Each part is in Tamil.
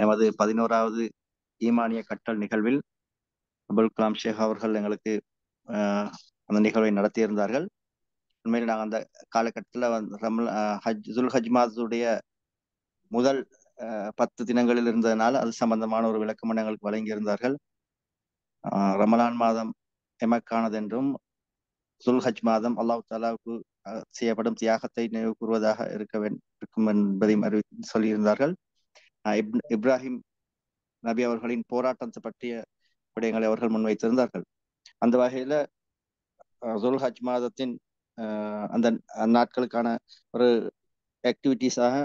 எமது 11வது ஈமானிய கற்றல் நிகழ்வில் அபுல் கலாம் ஷேக் அவர்கள் எங்களுக்கு அந்த நிகழ்வை நடத்தியிருந்தார்கள். உண்மையில் நாங்கள் அந்த காலகட்டத்தில் துல் ஹஜ் மாதத்துடைய முதல் 10 தினங்களில் இருந்ததனால் அது சம்பந்தமான ஒரு விளக்கம் எங்களுக்கு வழங்கியிருந்தார்கள். ரமலான் மாதம் எமக்கானது என்றும் துல் ஹஜ் மாதம் அல்லாஹ் தாலாவுக்கு செய்யப்படும் தியாகத்தை நினைவு கூறுவதாக இருக்கும் என்பதையும் சொல்லியிருந்தார்கள். இப்ராஹிம் நபி அவர்களின் போராட்டத்தை பற்றிய விடயங்களை அவர்கள் முன்வைத்திருந்தார்கள். அந்த வகையில துல் ஹஜ் மாதத்தின் அந்த நாட்களுக்கான ஒரு ஆக்டிவிட்டிஸாக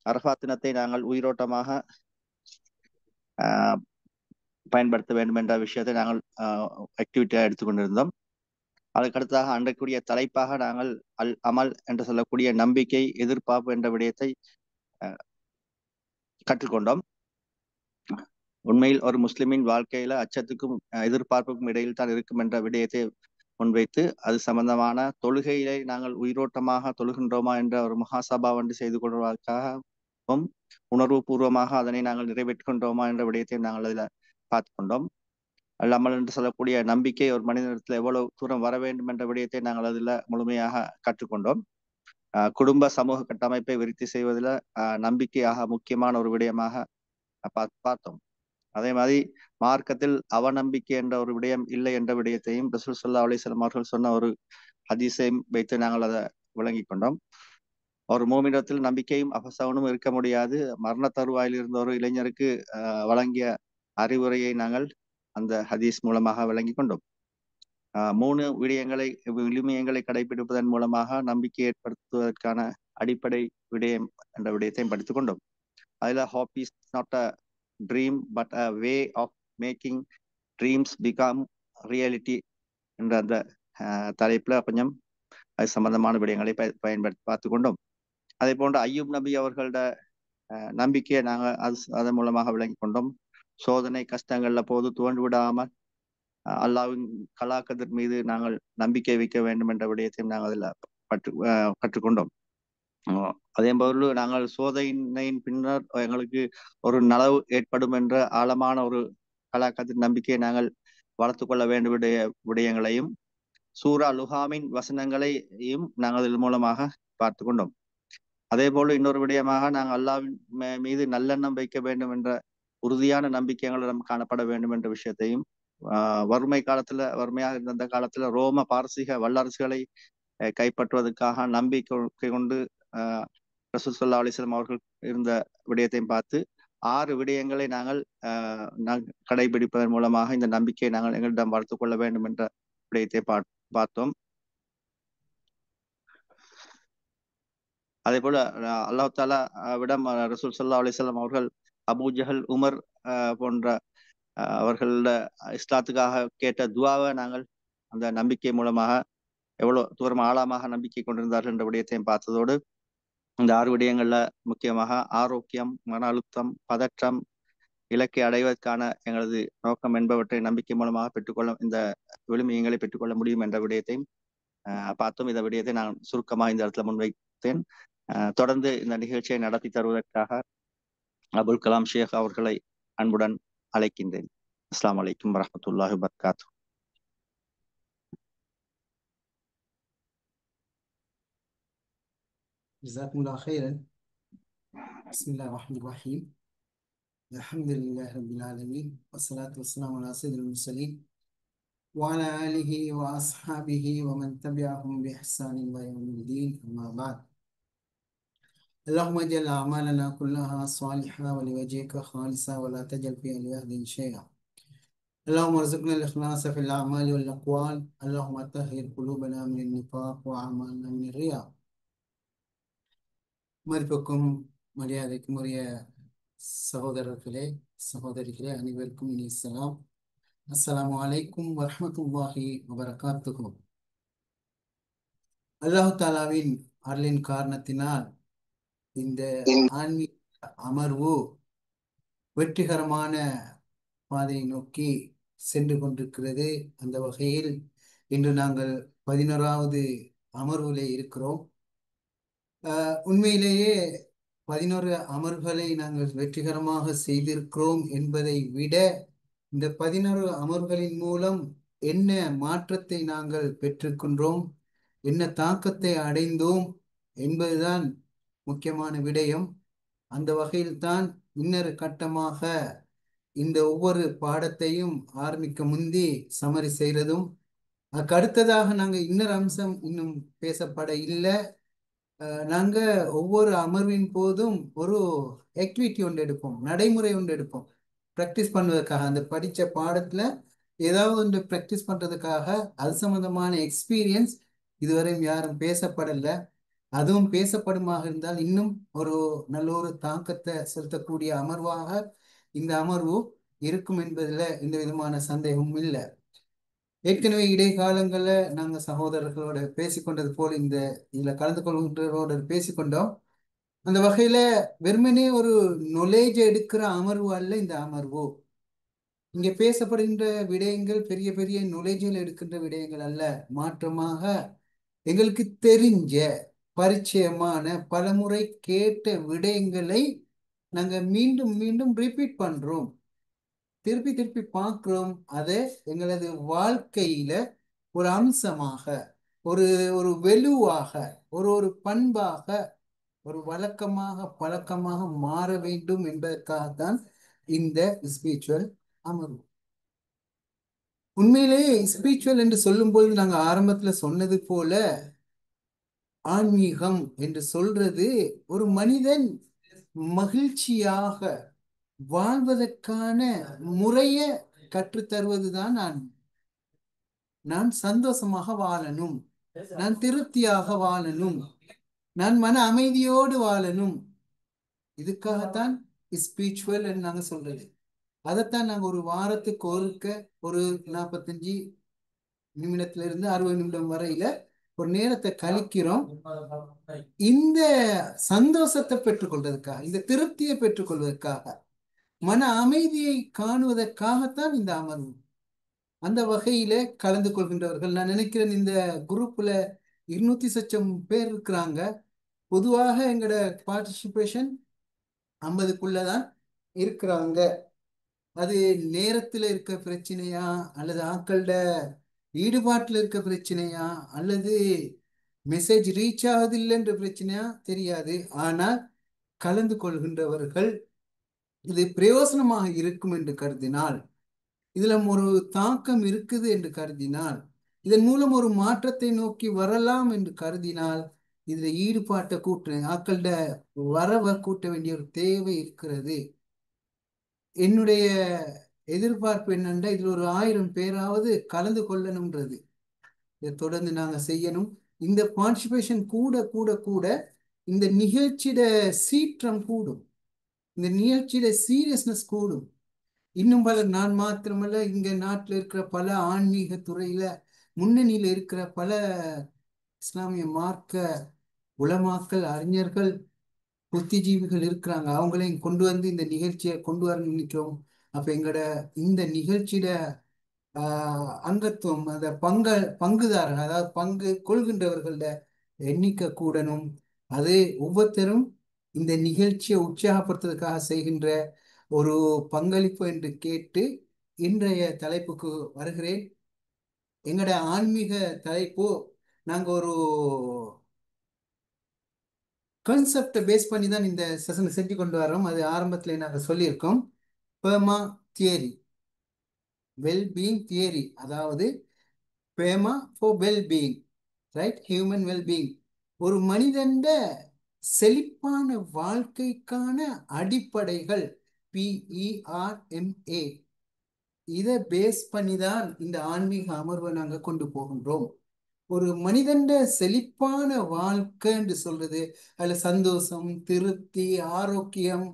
அரஃபாத் தினத்தை நாங்கள் உயிரோட்டமாக பயன்படுத்த வேண்டும் என்ற விஷயத்தை நாங்கள் ஆக்டிவிட்டியாக எடுத்துக்கொண்டிருந்தோம். அதுக்கடுத்தாக அன்றைக்குரிய தலைப்பாக நாங்கள் அல் அமல் என்று சொல்லக்கூடிய நம்பிக்கை, எதிர்பார்ப்பு என்ற விடயத்தை கற்றுக்கொண்டோம். உண்மையில் ஒரு முஸ்லிமின் வாழ்க்கையில அச்சத்துக்கும் எதிர்பார்ப்புக்கும் இடையில் தான் இருக்கும் என்ற விடயத்தை முன்வைத்து அது சம்பந்தமான தொழுகையிலே நாங்கள் உயிரோட்டமாக தொழுகின்றோமா என்ற ஒரு மகாசபா வந்து செய்து கொள்வதற்காகவும் உணர்வு பூர்வமாக அதனை நாங்கள் நிறைவேற்றுகின்றோமா என்ற விடயத்தை நாங்கள் அதில் பார்த்து கொண்டோம். அல்லாமல் என்று சொல்லக்கூடிய நம்பிக்கை ஒரு மனிதனிடத்தில் எவ்வளவு தூரம் வர வேண்டும் என்ற விடயத்தை நாங்கள் அதில் முழுமையாக கற்றுக்கொண்டோம். குடும்ப சமூக கட்டமைப்பை விருத்தி செய்வதில் நம்பிக்கையாக முக்கியமான ஒரு விடயமாக பார்த்தோம். அதே மாதிரி மார்க்கத்தில் அவநம்பிக்கை என்ற ஒரு விடயம் இல்லை என்ற விடயத்தையும் ரசூல் ஸல்லல்லாஹு அலைஹி வஸல்லம் அவர்கள் சொன்ன ஒரு ஹதீஸையும் வைத்து நாங்கள் அதை விளங்கி கொண்டோம். ஒரு மூமினிடத்தில் நம்பிக்கையும் அபசவனும் இருக்க முடியாது. மரண தருவாயில் இருந்த ஒரு இளைஞருக்கு வழங்கிய அறிவுரையை நாங்கள் அந்த ஹதீஸ் மூலமாக விளங்கி கொண்டோம். 3 விழுமியங்களை கடைபிடிப்பதன் மூலமாக நம்பிக்கை ஏற்படுத்துவதற்கான அடிப்படை விடயம் என்ற விடயத்தையும் படித்துக் கொண்டோம். அதுல hope is not a dream but a way of making dreams become reality என்ற அந்த தலைப்புல கொஞ்சம் அது சம்பந்தமான விடயங்களை பயன்படுத்தி பார்த்து கொண்டோம். அதே போன்று ஐயூப் நபி அவர்களோட நம்பிக்கையை நாங்கள் அதன் மூலமாக விளங்கி கொண்டோம். சோதனை கஷ்டங்கள்ல போது துவண்டு விடாமல் அல்லாஹ்வின் கலாக்கதிர் மீது நாங்கள் நம்பிக்கை வைக்க வேண்டும் என்ற விடயத்தையும் நாங்கள் அதில் கற்றுக்கொண்டோம். அதே போல நாங்கள் சோதனையின் பின்னர் எங்களுக்கு ஒரு நலவு ஏற்படும் என்ற ஆழமான ஒரு கலாக்கதிர் நம்பிக்கையை நாங்கள் வளர்த்து கொள்ள வேண்டிய விடயங்களையும் சூரா லுஹாமின் வசனங்களையும் நாங்கள் இதன் மூலமாக பார்த்து கொண்டோம். அதே போல இன்னொரு விடயமாக நாங்கள் அல்லாஹ்வின் மீது நல்லெண்ணம் வைக்க வேண்டும் என்ற உறுதியான நம்பிக்கைகளிடம் காணப்பட வேண்டும் என்ற விஷயத்தையும் வறுமையாக இருந்த காலத்துல ரோம பாரசீக வல்லரசுகளை கைப்பற்றுவதற்காக நம்பிக்கை கொண்டு ரசூல் ஸல்லல்லாஹு அலைஹி வஸல்லம் அவர்கள் இருந்த விடயத்தையும் பார்த்து 6 விடயங்களை நாங்கள் கடைபிடிப்பதன் மூலமாக இந்த நம்பிக்கையை நாங்கள் எங்களிடம் வளர்த்துக் கொள்ள வேண்டும் என்ற விடயத்தை பார்த்தோம். அதே போல அல்லாஹ் தாலா விடம் ரசூல் ஸல்லல்லாஹு அலைஹி வஸல்லம் அவர்கள் அபூ ஜஹல், உமர் போன்ற அவர்களோட இஸ்லாத்துக்காக கேட்ட துவாவை நாங்கள் அந்த நம்பிக்கை மூலமாக எவ்வளவு தூரம் ஆழமாக நம்பிக்கை கொண்டிருந்தார்கள் என்ற விடயத்தையும் பார்த்ததோடு இந்த 6 விடயங்கள்ல முக்கியமாக ஆரோக்கியம், மன அழுத்தம், பதற்றம், இலக்கை அடைவதற்கான எங்களது நோக்கம் என்பவற்றை நம்பிக்கை மூலமாக பெற்றுக்கொள்ள இந்த விழுமியங்களை பெற்றுக்கொள்ள முடியும் என்ற விடயத்தையும் பார்த்தோம். இந்த விடயத்தை நான் சுருக்கமாக இந்த இடத்துல முன்வைத்தேன். தொடர்ந்து இந்த நிகழ்ச்சியை நடத்தி தருவதற்காக அபுல் கலாம் ஷேக் அவர்களை அன்புடன் அழைக்கின்றேன். அஸ்ஸலாமு அலைக்கும் வரஹ்மத்துல்லாஹி வபரகாத்துஹு. جزاكم الله خيرا. بسم الله الرحمن الرحيم. الحمد لله رب العالمين والصلاة والسلام على سيد المرسلين وعلى آله وأصحابه ومن تبعهم بإحسان إلى يوم الدين. أما بعد، اللهم اجعل أعمالنا كلها صالحة ولوجهك خالصة ولا تجعل فيها لأحد شيئا. اللهم ارزقنا الإخلاص في الأعمال والأقوال. اللهم طهر قلوبنا من النفاق وأعمالنا من الرياء. மதிப்புக்கும் மரியாதைக்கும் உரிய சகோதரர்களே, சகோதரிகளே, அனைவருக்கும் இனி சலாம். அஸ்ஸலாமு அலைக்கும் வரஹ்மத்துல்லாஹி வபரகாத்துஹு. அல்லாஹு தாலாவின் அருளின் காரணத்தினால் இந்த ஆன்மீக அமர்வு வெற்றிகரமான பாதையை நோக்கி சென்று கொண்டிருக்கிறது. அந்த வகையில் இன்று நாங்கள் 11வது அமர்விலே இருக்கிறோம். உண்மையிலேயே 11 அமர்வுகளை நாங்கள் வெற்றிகரமாக செய்திருக்கிறோம் என்பதை விட இந்த 11 அமர்வுகளின் மூலம் என்ன மாற்றத்தை நாங்கள் பெற்றிருக்கின்றோம், என்ன தாக்கத்தை அடைந்தோம் என்பதுதான் முக்கியமான விடயம். அந்த வகையில்தான் இன்னொரு கட்டமாக இந்த ஒவ்வொரு பாடத்தையும் ஆரம்பிக்க முந்தி சமரி செய்கிறதும், அதுக்கு அடுத்ததாக நாங்கள் இன்னொரு அம்சம் இன்னும் பேசப்பட இல்லை. நாங்க ஒவ்வொரு அமர்வின் போதும் ஒரு ஆக்டிவிட்டி ஒன்று எடுப்போம், நடைமுறை ஒன்று எடுப்போம், ப்ராக்டிஸ் பண்ணுவதற்காக. அந்த படித்த பாடத்துல ஏதாவது ஒன்று ப்ராக்டிஸ் பண்றதுக்காக அது சம்பந்தமான எக்ஸ்பீரியன்ஸ் இதுவரையும் யாரும் பேசப்படலை. அதுவும் பேசப்படுமாக இருந்தால் இன்னும் ஒரு நல்ல ஒரு தாக்கத்தை செலுத்தக்கூடிய அமர்வாக இந்த அமர்வு இருக்கும் என்பதில் எந்த விதமான சந்தேகமும் இல்லை. ஏற்கனவே இடைக்காலங்களில் நாங்கள் சகோதரர்களோட பேசிக்கொண்டது போல் இதுல கலந்து கொள்கின்றவரோட பேசிக்கொண்டோம். அந்த வகையில வெறுமனே ஒரு நொலேஜ் எடுக்கிற அமர்வு அல்ல இந்த அமர்வு. இங்கே பேசப்படுகின்ற விடயங்கள் பெரிய பெரிய நொலேஜில் எடுக்கின்ற விடயங்கள் அல்ல, மாற்றமாக எங்களுக்கு தெரிஞ்ச பரிச்சயமான பலமுறை கேட்ட விடயங்களை நாங்க மீண்டும் மீண்டும் ரிப்பீட் பண்றோம், திருப்பி திருப்பி பார்க்கிறோம். அதை எங்களது வாழ்க்கையில ஒரு அம்சமாக, ஒரு ஒரு வெலுவாக, ஒரு பண்பாக, ஒரு வழக்கமாக பழக்கமாக மாற வேண்டும் என்பதற்காகத்தான் இந்த ஸ்பிரிச்சுவல் அமர்வு. உண்மையிலேயே ஸ்பிரிச்சுவல் என்று சொல்லும்போது நாங்க ஆரம்பத்துல சொன்னது போல ஆன்மீகம் என்று சொல்றது ஒரு மனிதன் மகிழ்ச்சியாக வாழ்வதற்கான முறைய கற்றுத்தருவதுதான். நான் சந்தோஷமாக வாழணும், நான் திருப்தியாக வாழணும், நான் மன அமைதியோடு வாழணும், இதுக்காகத்தான் ஸ்பிரிச்சுவல் என்று நாங்க சொல்றது. அதைத்தான் நாங்க ஒரு வாரத்துக்கு ஒரு 45 நிமிடத்துல இருந்து 60 நிமிடம் வரையில ஒரு நேரத்தை கழிக்கிறோம். இந்த சந்தோஷத்தை பெற்றுக்கொள்வதற்காக, இந்த திருப்தியை பெற்றுக்கொள்வதற்காக, மன அமைதியை காணுவதற்காகத்தான் இந்த அமர்வு. அந்த வகையில கலந்து கொள்கின்றவர்கள் நான் நினைக்கிறேன் இந்த குரூப்ல 200 சச்சம் பேர் இருக்கிறாங்க. பொதுவாக எங்களோட பார்ட்டிசிபேஷன் 50க்குள்ளதான் இருக்கிறாங்க. அது நேரத்துல இருக்க பிரச்சனையா, அல்லது ஆக்களோட ஈடுபாட்டுல இருக்க பிரச்சனையா, அல்லது மெசேஜ் ரீச் ஆகுது இல்லைன்ற பிரச்சனையா தெரியாது. ஆனால் கலந்து கொள்கின்றவர்கள் இது பிரயோசனமாக இருக்கும் என்று கருதினால், இதுல ஒரு தாக்கம் இருக்குது என்று கருதினால், இதன் மூலம் ஒரு மாற்றத்தை நோக்கி வரலாம் என்று கருதினால், இதுல ஈடுபாட்டை கூட்ட, ஆக்களோட வரவை கூட்ட வேண்டிய ஒரு தேவை இருக்கிறது. என்னுடைய எதிர்பார்ப்பு என்னென்னா, இதுல ஒரு 1000 பேராவது கலந்து கொள்ளணும்ன்றது. இதை தொடர்ந்து நாங்க செய்யணும். இந்த பார்ட்டிசிபேஷன் கூட கூட கூட இந்த நிகழ்ச்சியோட சீற்றம் கூடும், இந்த நிகழ்ச்சியோட சீரியஸ்னஸ் கூடும். இன்னும் பலர், நான் மாத்திரமல்ல, இங்க நாட்டில் இருக்கிற பல ஆன்மீக துறையில முன்னணியில் இருக்கிற பல இஸ்லாமிய மார்க்க உலமாக்கள், அறிஞர்கள், புத்திஜீவிகள் இருக்கிறாங்க. அவங்களையும் கொண்டு வந்து இந்த நிகழ்ச்சியை கொண்டு வர நினைக்கிறோம். அப்ப எங்களோட இந்த நிகழ்ச்சியோட அங்கத்துவம், அந்த பங்குதாரர்கள், அதாவது பங்கு கொள்கின்றவர்களோட எண்ணிக்கை கூடணும். அது ஒவ்வொருத்தரும் இந்த நிகழ்ச்சியை உற்சாகப்படுத்துவதற்காக செய்கின்ற ஒரு பங்களிப்பு என்று கேட்டு இன்றைய தலைப்புக்கு வருகிறேன். எங்களோட ஆன்மீக தலைப்பு, நாங்க ஒரு கான்செப்டை பேஸ் பண்ணி தான் இந்த செஷனை செஞ்சு கொண்டு வரோம். அது ஆரம்பத்துல நாங்கள் சொல்லியிருக்கோம். பேமா தியரி, வெல்பீயிங் தியரி, அதாவது Pema for wellbeing, right, human wellbeing. ஒரு மனிதன் செழிப்பான வாழ்க்கைக்கான அடிப்படைகள், PERMA, இதை பேஸ் பண்ணி தான் இந்த ஆன்மீக அமர்வை நாங்கள் கொண்டு போகின்றோம். ஒரு மனிதன் செழிப்பான வாழ்க்கை என்று சொல்றது, அதுல சந்தோஷம், திருப்தி, ஆரோக்கியம்,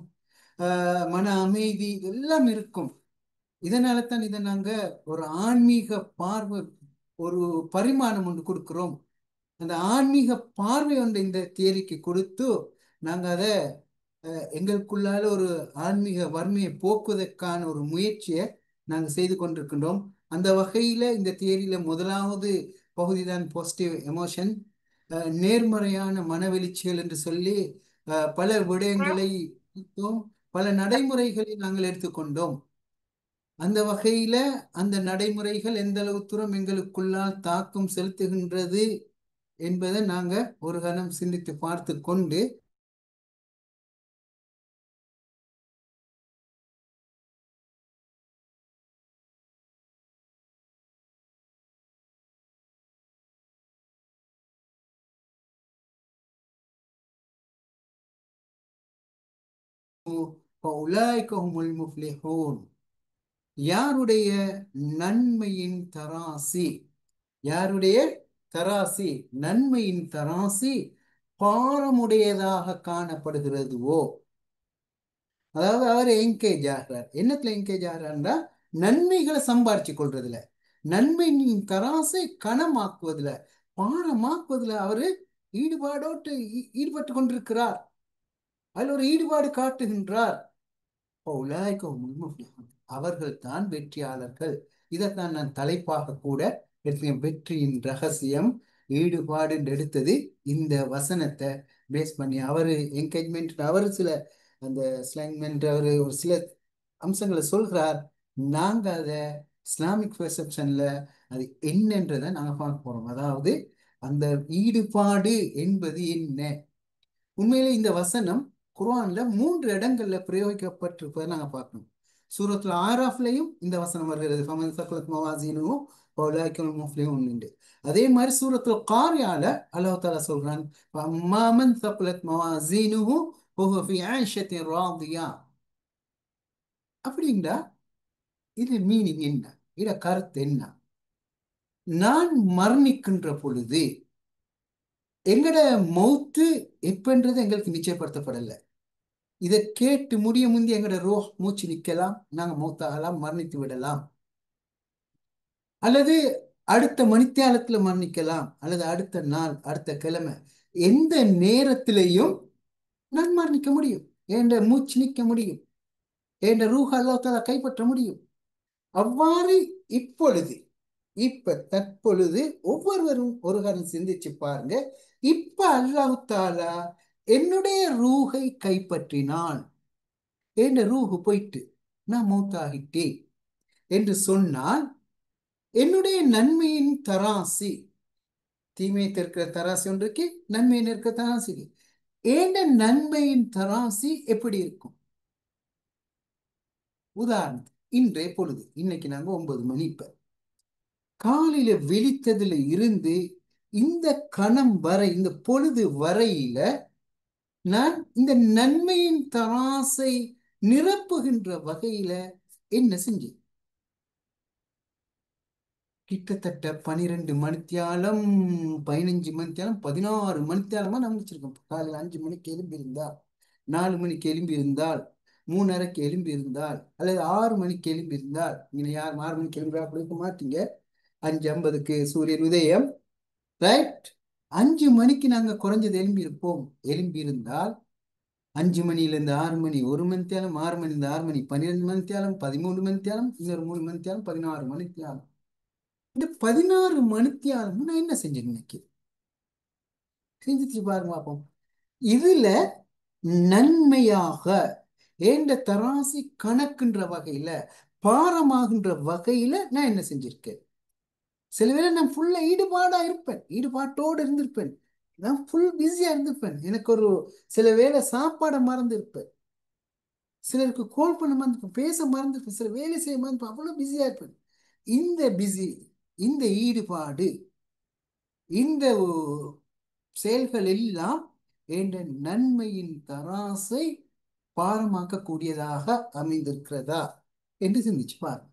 மன அமைதி எல்லாம் இருக்கும். இதனால தான் இதை நாங்க ஒரு ஆன்மீக பார்வை, ஒரு பரிமாணம் ஒன்று கொடுக்கிறோம். அந்த ஆன்மீக பார்வை ஒன்று இந்த தியரிக்கு கொடுத்து நாங்க அதை எங்களுக்குள்ளால ஒரு ஆன்மீக வறுமையை போக்குவதற்கான ஒரு முயற்சியை நாங்கள் செய்து கொண்டிருக்கின்றோம். அந்த வகையில இந்த தியரியில முதலாவது பகுதி தான் பாசிட்டிவ் எமோஷன், நேர்மறையான மனவெளிச்சிகள் என்று சொல்லி பல விடயங்களை பார்த்தோம், பல நடைமுறைகளை நாங்கள் எடுத்துக்கொண்டோம். அந்த வகையில அந்த நடைமுறைகள் எந்த அளவு தூரம் எங்களுக்குள்ளால் தாக்கம் செலுத்துகின்றது என்பதை நாங்க ஒரு கணம் சிந்தித்து பார்த்து கொண்டு فَأُولَٰئِكَ هُمُ الْمُفْلِحُونَ. யாருடைய நன்மையின் தராசி, யாருடைய தராசி, நன்மையின் தராசி பாரமுடையதாக காணப்படுகிறதுவோ, அதாவது அவர் என்கேஜ் ஆகிறார். என்னத்துல என்கேஜ் ஆகிறார்னா நன்மைகளை சம்பாரிச்சு கொள்றதுல, நன்மையின் தராசை கனமாக்குவதுல, பாரமாக்குவதுல அவரு ஈடுபாடோட்டு ஈடுபட்டு கொண்டிருக்கிறார். அதில் ஒரு ஈடுபாடு காட்டுகின்றார். அவர்கள் தான் வெற்றியாளர்கள். இதைத்தான் நான் தலைப்பாக கூட எடுத்தேன். வெற்றியின் ரகசியம் ஈடுபாடு எடுத்தது இந்த வசனத்தை பேஸ் பண்ணி. அவரு என்கேஜ்மெண்ட், அவரு சில அந்த ஸ்லாங்மெண்ட், அவரு ஒரு சில அம்சங்களை சொல்கிறார். நாங்க அதை இஸ்லாமிக் பெர்செப்ஷன்ல அது என்னன்றதை நாங்க பார்க்க போறோம். அதாவது அந்த ஈடுபாடு என்பது என்ன. உண்மையிலே இந்த வசனம் குர்ஆன்ல 3 இடங்கள்ல பிரயோகிக்கப்பட்டிருப்பதை நாங்க பார்க்கணும். சூரத்துல ஆராஃப்லையும் இந்த வசனம் வருகிறது, ஃபமன் சகலத் மவாசீனுஹு ஃபஉலாயிக ஹுமுல் முஃப்லிஹூன் என்று. அதே மாதிரி சூரத்துல காரியால அல்லாஹ் தஆலா சொல்றான், ஃபஅம்மா மன் சகலத் மவாசீனுஹு ஃபஹுவ ஃபீ ஐஷத்தின் ராதியா. அப்படிங்களா? இது மீனிங் என்ன, இத கருத்து என்ன? நான் மரணிக்கின்ற பொழுது எங்கட மௌத்து எப்பன்றது எங்களுக்கு நிச்சயப்படுத்தப்படல. இதை கேட்டு முடிய முந்தி எங்கட மூச்சு நிக்கலாம், நாங்க மௌத்தாகலாம், மரணித்து விடலாம், அல்லது அடுத்த மணித்தியாலத்துல மரணிக்கலாம், அல்லது அடுத்த நாள், அடுத்த கிழமை, எந்த நேரத்திலையும் நான் மரணிக்க முடியும். என்ற மூச்சு நிற்க முடியும், என்ற ரூஹ அல்லாஹ் தஆலா கைப்பற்ற முடியும். அவ்வாறு இப்பொழுது, இப்ப தற்பொழுது ஒவ்வொருவரும் ஒரு காரணம் சிந்திச்சு பாருங்க. இப்ப அல்லாஹ் தஆலா என்னுடைய ரூஹை கைப்பற்றினான், என் ரூஹு போயிட்டு நான் மௌத்தாகிட்டேன் என்று சொன்னால், என்னுடைய நன்மையின் தராசி, தீமையை இருக்கிற தராசி ஒன்றுக்கு, நன்மையின் இருக்கிற தராசி, ஏண்ட நன்மையின் தராசி எப்படி இருக்கும்? உதாரணத்துக்கு இன்றைய பொழுது, இன்னைக்கு நாங்க 9 மணி, இப்ப காலையில விழித்ததுல இருந்து இந்த கணம் வரை, இந்த பொழுது வரையில நான் இந்த நன்மையின் தராசை நிரப்புகின்ற வகையில என்ன செஞ்சேன்? கிட்டத்தட்ட 12 மணித்தியாலம், 15 மணித்தியாலம், 16 மணித்தியாலமா நான் முடிச்சிருக்கேன். காலையில் 5 மணிக்கு எழும்பி இருந்தால், 4 மணிக்கு எழும்பி இருந்தால், 3:30க்கு எழும்பி இருந்தால், அல்லது 6 மணிக்கு எழும்பி இருந்தால், நீங்க யாரும் 6 மணிக்கு எழும்பி கொடுக்க மாட்டீங்க. 5:50க்கு சூரியன் உதயம், ரைட்? 5 மணிக்கு நாங்க குறைஞ்சது எழும்பி இருப்போம். எழும்பி இருந்தால் 5 மணியிலிருந்து 6 மணி 1 மணித்தியாலம், 6 மணிலிருந்து 6 மணி 12 மணித்தியாலம், 13 மணித்தியாலம், இன்னொரு 3 மணித்தியாலம், 16 மணித்தியாலம். இந்த 16 மணித்தியாலம் நான் என்ன செஞ்சேன் இன்னைக்கு? செஞ்சுட்டு பாருங்க பார்ப்போம். இதுல நன்மையாக ஏண்ட தராசி கணக்குன்ற வகையில, பாரமாகின்ற வகையில நான் என்ன செஞ்சிருக்கேன்? சில வேளை நான் ஃபுல்லா ஈடுபாடா இருப்பேன், ஈடுபாட்டோடு இருந்திருப்பேன், நான் ஃபுல் பிஸியா இருந்திருப்பேன். எனக்கு ஒரு சில வேளை சாப்பாடை மறந்து இருப்பேன், சிலருக்கு கால் பண்ண மறந்துருப்பேன், பேச மறந்துருப்பேன், சில வேலை செய்ய மறந்துருப்பேன், அவ்வளவு பிஸியா இருப்பேன். இந்த பிஸி, இந்த ஈடுபாடு, இந்த செயல்கள் எல்லாம் என்ற நன்மையின் தராசை பாரமாக்கக்கூடியதாக அமைந்திருக்கிறதா என்று சிந்திச்சு பாருங்க.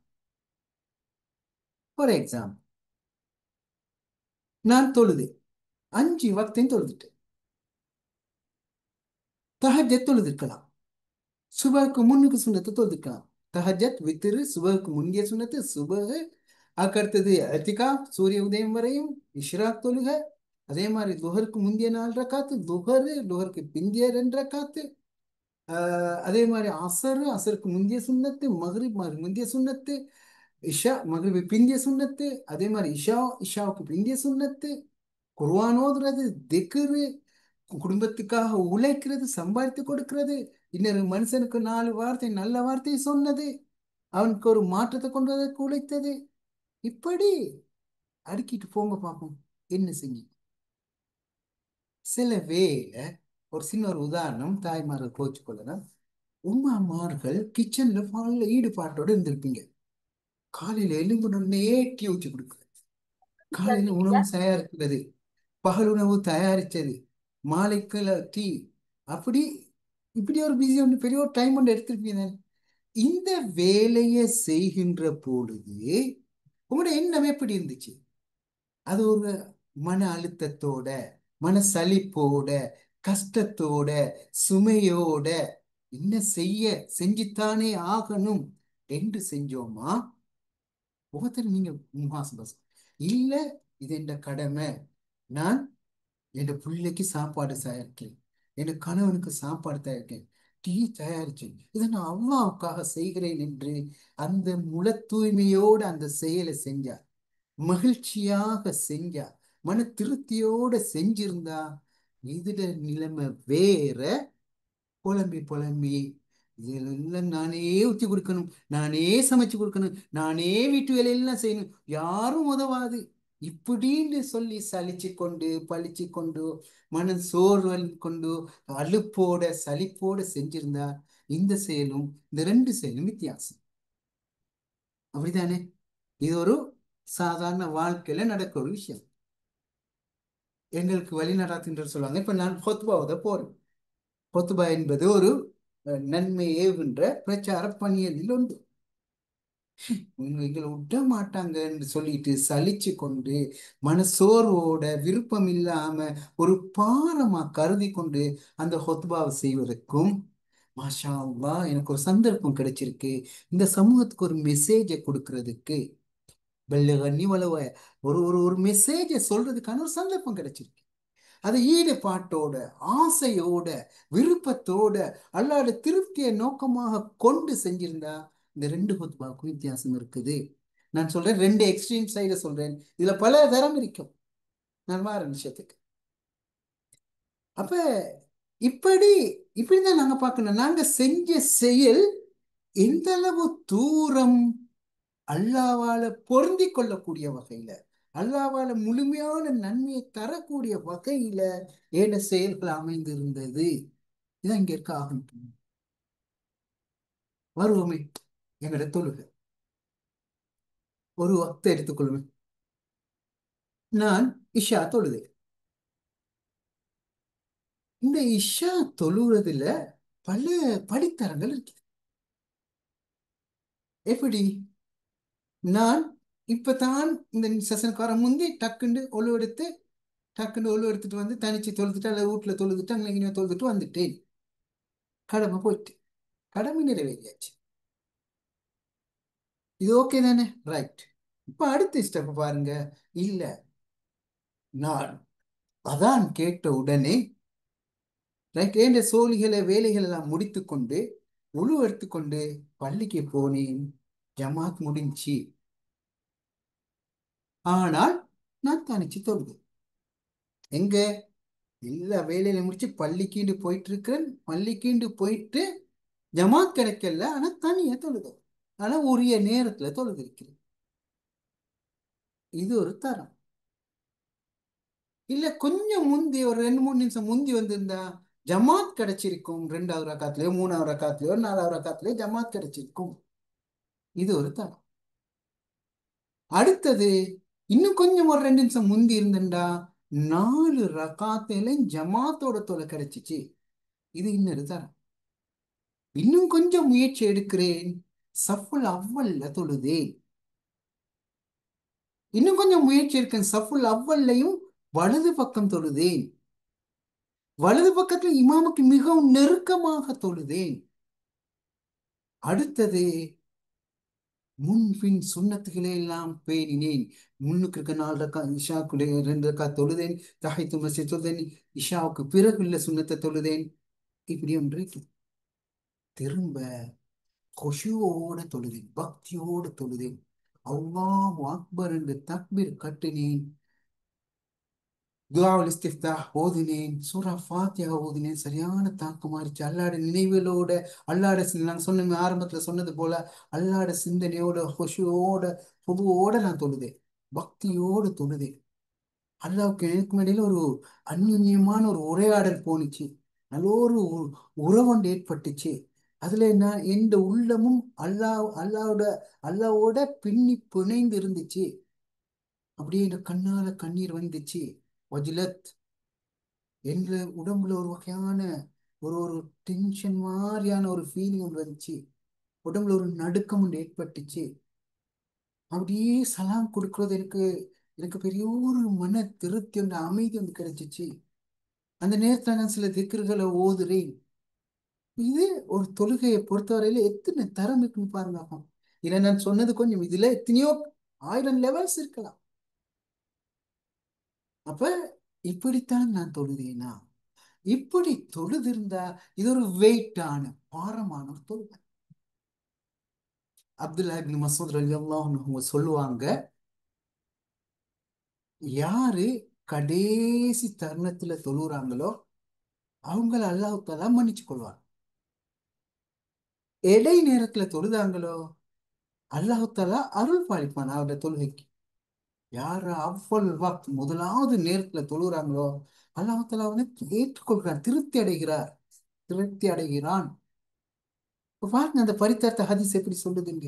ஃபார் எக்ஸாம்பிள், நான் தொழுது 5 வக்தையும் தொழுதுட்டேன். தஹஜ்ஜத் தொழுதுக்கலாம், சுபஹுக்கு முன்னுக்கு சுண்ணத்தை தொழுதுக்கலாம். தஹஜ்ஜத் வித்திரு, சுபஹுக்கு முந்தைய சுண்ணத்து சுபஹு, அதுக்கடுத்தது இத்திகாஃப் சூரிய உதயம் வரையும், இஷ்ராக் தொழுக, அதே மாதிரி துஹருக்கு முந்தைய 4 ரக்காத்து, துஹருக்கு பிந்திய 2 ரக்காத்து, அதே மாதிரி அசருக்கு முந்தைய சுண்ணத்து, மக்ரிப் முந்தைய சுண்ணத்து, இஷா மக்ரிபு பிந்திய சுண்ணத்து, அதே மாதிரி இஷாவுக்கு பிந்திய சுண்ணத்து, குர்ஆன் ஓதுறது, திக்ரு, குடும்பத்துக்காக உழைக்கிறது, சம்பாதித்து கொடுக்கிறது, இன்னொரு மனுஷனுக்கு 4 வார்த்தை நல்ல வார்த்தை சொன்னது, அவனுக்கு ஒரு மாற்றத்தை கொண்டு வரதுக்கு உழைத்தது. இப்படி அடுக்கிட்டு போங்க பார்ப்போம் என்ன செஞ்சு. சில வேளை ஒரு சின்ன ஒரு உதாரணம், தாய்மார்கள் கோச்சு கொள்ளலாம். உமாமார்கள் கிச்சன்ல ஃபுல்ல ஈடுபாட்டோட இருந்திருப்பீங்க. காலையில எலும்புடனே டீ ஊற்றி கொடுக்குறது, காலையில உணவு தயாரிக்கிறது, பகல் உணவு தயாரிச்சது, மாலைக்குள்ள டீ, அப்படி இப்படி ஒரு பிஸி ஒன்று பெரிய ஒரு டைம் ஒன்று எடுத்திருப்பீங்க. இந்த வேலையை செய்கின்ற பொழுது உங்களோட எண்ணம் எப்படி இருந்துச்சு? அது ஒரு மன அழுத்தத்தோட, மன சலிப்போட, கஷ்டத்தோட, சுமையோட, என்ன செய்ய செஞ்சுத்தானே ஆகணும் என்று செஞ்சோமா? ஒவ்வொருத்தரும் நீங்க மாசம் பஸ் இல்ல, இது என்ற கடமை, நான் என் பிள்ளைக்கு சாப்பாடு தயாரிக்கிறேன், என் கணவனுக்கு சாப்பாடு தயாரிக்கிறேன், டீ தயாரிச்சேன், இதை நான் அல்லாவுக்காக செய்கிறேன் என்று அந்த முழு தூய்மையோடு அந்த செயலை செஞ்சார், மகிழ்ச்சியாக செஞ்சா, மன திருப்தியோட செஞ்சிருந்தா இதுல நிலைமை வேற. புலம்பி புலம்பி இதெல்லாம் நானே ஊற்றி கொடுக்கணும், நானே சமைச்சு கொடுக்கணும், நானே வீட்டு வேலையெல்லாம் செய்யணும், யாரும் உதவாது இப்படின்னு சொல்லி சலிச்சு கொண்டு பழிச்சு கொண்டு மனம் சோர்வல் கொண்டு அலுப்போட சலிப்போட செஞ்சிருந்தா இந்த செயலும் இந்த 2 செயலும் வித்தியாசம். அப்படிதானே? இது ஒரு சாதாரண வாழ்க்கையில நடக்கிற ஒரு விஷயம். எங்களுக்கு வழி நடத்துகின்ற சொல்லுவாங்க. இப்ப நான் ஹொத்பாவத போறேன். ஹொத்பா என்பது ஒரு நன்மை ஏவுகின்ற பிரச்சார பணியலில் உண்டு. எங்களை விட மாட்டாங்கன்னு சொல்லிட்டு சலிச்சு கொண்டு மனசோர்வோட விருப்பம் இல்லாம ஒரு பாரமா கருதி கொண்டு அந்த ஹொத்பாவை செய்வதற்கும், மாஷா அல்லாஹ் எனக்கு ஒரு சந்தர்ப்பம் கிடைச்சிருக்கு இந்த சமூகத்துக்கு ஒரு மெசேஜை கொடுக்கறதுக்கு, வெள்ளகண்ணி வளவ ஒரு ஒரு ஒரு மெசேஜை சொல்றதுக்கான ஒரு சந்தர்ப்பம் கிடைச்சிருக்கு. அதை ஈடுபாட்டோட, ஆசையோட, விருப்பத்தோட, அல்லாத திருப்தியை நோக்கமாக கொண்டு செஞ்சிருந்தா இந்த 2 ஹுத்பாவுக்கும் வித்தியாசம் இருக்குது. நான் சொல்றேன், 2 எக்ஸ்ட்ரீம் சைட சொல்றேன், இதுல பல தரம் இருக்கும். நான் வார விஷயத்துக்கு அப்ப இப்படி இப்படிதான் நாங்க பார்க்கணும். நாங்க செஞ்ச செயல் எந்த அளவு தூரம் அல்லாவால பொருந்தி கொள்ளக்கூடிய வகையில, அல்லாவால முழுமையான நன்மையை தரக்கூடிய வகையில ஏன செயல்கள் அமைந்திருந்தது. இதான் இங்க இருக்க ஆகும். வருவோமே, எங்கட தொழுகை ஒரு வக்தை எடுத்துக்கொள்வேன். நான் இஷா தொழுதேன். இந்த இஷா தொழுறதுல பல படித்தரங்கள் இருக்கு. எப்படி? நான் இப்பதான் இந்த செஷனுக்கார முந்தி டக்குன்னு ஒழு எடுத்துட்டு வந்து தனிச்சு தொழுதுட்டு அல்ல வீட்டுல தொழுதுட்டு அங்கே இங்கே தொழுதுட்டு வந்துட்டேன். கடமை போயிட்டு கடமை நிறைவேறியாச்சு. இது ஓகே தானே? ரைட். இப்ப அடுத்த ஸ்டெப் பாருங்க. இல்ல, நான் அதான் கேட்ட உடனே ரைட் என்ற சோழிகளை வேலைகள் எல்லாம் முடித்து கொண்டு உழு எடுத்துக்கொண்டு பள்ளிக்கு போனேன். ஜமாத் முடிஞ்சு. ஆனால் நான் தனிச்சு தொழுது. எங்க? எல்லா வேலையில முடிச்சு பள்ளிக்கீண்டு போயிட்டு இருக்கிறேன். பள்ளிக்கீண்டு போயிட்டு ஜமாத் கிடைக்கல, ஆனா தனியா தொழுது. ஆனா உரிய நேரத்துல தொழுது இருக்கிறேன். இது ஒரு தரம். இல்ல, கொஞ்சம் முந்தி ஒரு 2 3 நிமிஷம் முந்தி வந்திருந்தா ஜமாத் கிடைச்சிருக்கும். 2வது ரக்காத்துலயோ 3வது ரக்காத்துலயோ 4வது ரக்காத்துலயோ ஜமாத் கிடைச்சிருக்கும். இது ஒரு தரம். அடுத்தது, இன்னும் கொஞ்சம் ஒரு 2 நிமிஷம் முந்தி இருந்துட்டா 4 ரக்காத்திலையும் ஜமாத்தோட தொலை கிடைச்சிச்சு. இது இன்னொரு தரம். இன்னும் கொஞ்சம் முயற்சி எடுக்கிறேன், சஃபுல் அவ்வல்ல தொழுதேன். இன்னும் கொஞ்சம் முயற்சி இருக்கேன், சஃபுல் அவ்வல்லையும் வலது பக்கம் தொழுதேன். வலது பக்கத்தில் இமாமுக்கு மிகவும் நெருக்கமாக தொழுதேன். அடுத்தது, முன்பின் சுண்ணத்துக்களை எல்லாம் பேணினேன். முன்னுக்கு இருக்க 4 ரக்கா இஷாக்குடைய 2 ரக்கா தொழுதேன். தஹித்து மஸ்ஜித் தொழுதேன். இஷாவுக்கு பிறகு உள்ள சுண்ணத்தை தொழுதேன். இப்படி ஒன்று திரும்ப கொஷுவோட தொழுதேன், பக்தியோடு தொழுதேன். அல்லாஹ் அக்பர் என்று தக்பீர் கட்டினேன். துஆவுல் இஸ்திஃப்தாஹ் ஓதினேன், சூரா ஃபாத்திஹா ஓதினேன். சரியான தாக்கமாயிருச்சு. அல்லாட நினைவுகளோட, நாங்க சொன்ன ஆரம்பத்துல சொன்னது போல அல்லாட சிந்தனையோட, ஹுஷூவோட, பொதுவோட நான் தொழுதேன். பக்தியோடு தொழுதேன். அல்லாவுக்கு எனக்கு இடையில ஒரு அந்யுன்யமான ஒரு உரையாடல் போணுச்சு. நல்ல ஒரு உறவொண்டு ஏற்பட்டுச்சு. அதுல நான் எந்த உள்ளமும் அல்லாவோட பின்னி பிணைந்து இருந்துச்சு. அப்படியே என் கண்ணால கண்ணீர் வந்துச்சு. வஜ்லத் என்ற உடம்புல ஒரு வகையான ஒரு ஒரு டென்ஷன் மாதிரியான ஒரு ஃபீலிங் ஒன்று வந்துச்சு. உடம்புல ஒரு நடுக்கம் ஒன்று ஏற்பட்டுச்சு. அப்படியே சலாம் கொடுக்கறது எனக்கு எனக்கு பெரிய ஒரு மன திருப்தி ஒன்று, அமைதி ஒன்று கிடைச்சிச்சு. அந்த நேரத்துல நான் சில திக்ருகளை ஓதுறேன். இது ஒரு தொழுகையை பொறுத்தவரையில எத்தனை தரம் இருக்குன்னு பாருங்க அப்போ. இதை நான் சொன்னது கொஞ்சம், இதுல எத்தனையோ 1000 லெவல்ஸ் இருக்கலாம். அப்ப இப்படித்தான் நான் தொழுதேனா? இப்படி தொழுதிருந்தா இது ஒரு வெயிட்டான, பாரமான ஒரு தொழுகை. அப்துல்லா இப்னு மசூத் ரலியல்லாஹு அன்ஹு சொல்லுவாங்க, யாரு கடைசி தருணத்துல தொழுறாங்களோ அவங்கள அல்லாஹ் தஆலா மன்னிச்சு கொள்வார். இடை நேரத்துல தொழுதாங்களோ அல்லாஹ் தஆலா அருள் பாலிப்பான் அவருடைய தொழுகைக்கு. யார் அவ்வள் வக்த் முதலாவது நேரத்துல தொழுகிறாங்களோ அல்லாஹ் தஆலா வந்து ஏற்றுக்கொள்கிறார், திருப்தி அடைகிறான். இப்ப பாருங்க அந்த பரிதார்த்த ஹதீஸ் எப்படி சொல்லுதுங்க.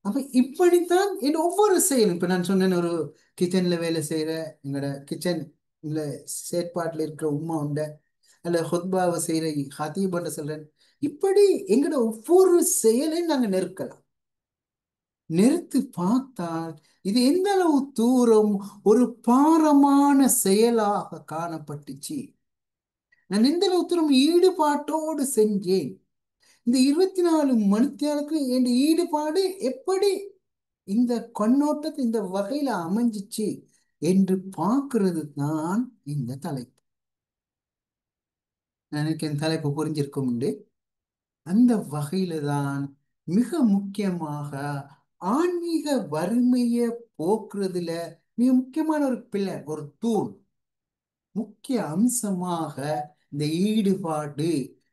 அப்ப இப்படித்தான் என் ஒவ்வொரு செயலும், இப்ப நான் சொன்னேன், ஒரு கிச்சன்ல வேலை செய்யற, எங்களோட கிச்சன்ல செயற்பாட்டுல இருக்கிற உம்மா உண்ட, அல்ல ஹுத்பாவை செய்யற ஹதீபண்ட சொல்றேன். இப்படி எங்களோட ஒவ்வொரு செயலையும் நாங்க நெருக்கலாம். நிறுத்தி பார்த்தால் இது எந்த அளவு தூரம் ஒரு பாரமான செயலாக காணப்பட்டுச்சு. நான் எந்த அளவு தூரம் ஈடுபாட்டோடு செஞ்சேன். இந்த 24 மணித்தியாலுக்கு என் ஈடுபாடு எப்படி இந்த கண்ணோட்டத்தை இந்த வகையில அமைஞ்சிச்சு என்று பார்க்கிறது தான் இந்த தலைப்பு. எனக்கு என் தலைப்பு புரிஞ்சிருக்கும் உண்டு. அந்த வகையில தான் மிக முக்கியமாக ஆன்மீக வறுமையை போக்குறதுல மிக முக்கியமான ஒரு பிள்ளை, ஒரு தூண், முக்கிய அம்சமாக இந்த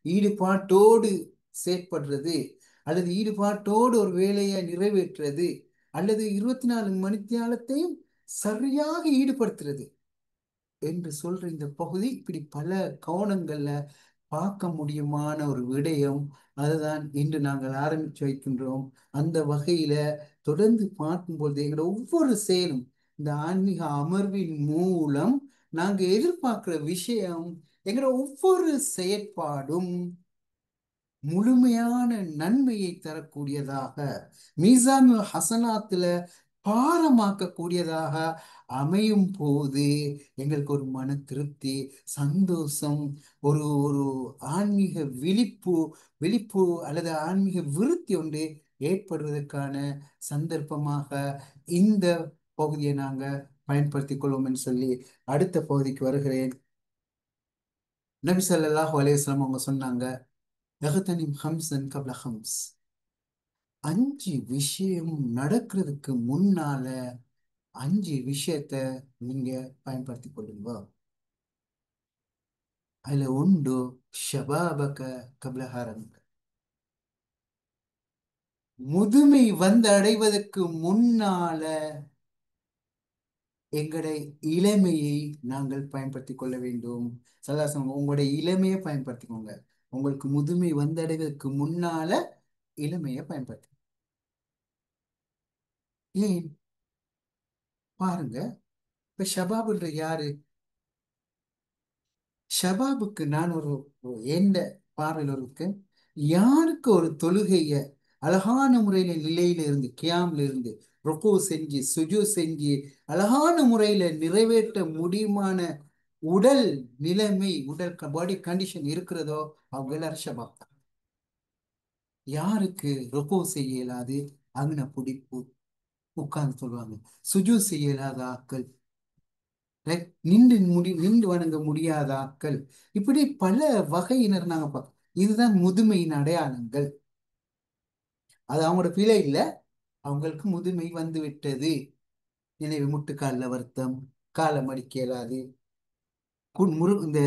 ஈடுபாட்டோடு செயற்படுறது, அல்லது ஈடுபாட்டோடு ஒரு வேலையை நிறைவேற்றுறது, அல்லது 24 மணித்தியாலத்தையும் சரியாக ஈடுபடுத்துறது என்று சொல்ற இந்த பகுதி இப்படி பல கோணங்கள்ல பார்க்க முடியுமான ஒரு விடயம். அதுதான் இன்று நாங்கள் ஆரம்பித்து வைக்கின்றோம். அந்த வகையில தொடர்ந்து பார்க்கும்பொழுது எங்களோட ஒவ்வொரு செயலும், இந்த ஆன்மீக அமர்வின் மூலம் நாங்க எதிர்பார்க்கிற விஷயம், எங்களோட ஒவ்வொரு செயற்பாடும் முழுமையான நன்மையை தரக்கூடியதாக, மீசானுல் ஹசனாத்துல பாரமாக்கக்கூடியதாக அமையும் போது எங்களுக்கு ஒரு மன திருப்தி, சந்தோஷம், ஒரு ஒரு ஆன்மீக விழிப்பு அல்லது ஆன்மீக விருத்தி ஒன்று ஏற்படுவதற்கான சந்தர்ப்பமாக இந்த பகுதியை நாங்க பயன்படுத்திக் கொள்வோம் என்று சொல்லி அடுத்த பகுதிக்கு வருகிறேன். நபி ஸல்லல்லாஹு அலைஹி வஸல்லம் அவங்க சொன்னாங்க, "யக்தனிம் ஹம்ஸன் கப்ல ஹம்ஸ்." 5 விஷயம் நடக்கிறதுக்கு முன்னால 5 விஷயத்த நீங்க பயன்படுத்திக் கொள்ளுங்க. அதுல உண்டு ஷபாபக கப்ல ஹரம்க. முதுமை வந்து அடைவதற்கு முன்னால எங்களுடைய இளமையை நாங்கள் பயன்படுத்திக் கொள்ள வேண்டும். சதாசம் உங்களுடைய இளமையை பயன்படுத்திக்கோங்க. உங்களுக்கு முதுமை வந்தடைவதற்கு முன்னால இளமையை பயன்படுத்தி, ஏன் பாருங்க. இப்ப ஷபாபுன்ற யாரு? ஷபாபுக்கு நான் எந்த பார்வையில் இருக்கு, யாருக்கு ஒரு தொழுகைய அழகான முறையில நிலையில இருந்து, கியாம்ல இருந்து ருக்கு செஞ்சு சுஜு செஞ்சு அழகான முறையில நிறைவேற்ற முடியுமான உடல் நிலைமை, உடல் பாடி கண்டிஷன் இருக்கிறதோ அவங்க எல்லாரும் ஷபாப் தான். யாருக்கு ருக்கு செய்ய இயலாது, அங்கன பிடிப்பு உட்கார்ந்து சொல்லுவாங்க. சுஜு செய்ய இயலாத ஆட்கள், நின்று வணங்க முடியாத ஆட்கள், இப்படி பல வகையினர் நாங்க பார்க்கோம். இதுதான் முதுமையின் அடையாளங்கள். அது அவங்களோட பிழை இல்ல, அவங்களுக்கு முதுமை வந்து விட்டது. நினைவு முட்டுக்கால்ல வருத்தம், காலை மடிக்க இயலாது, இந்த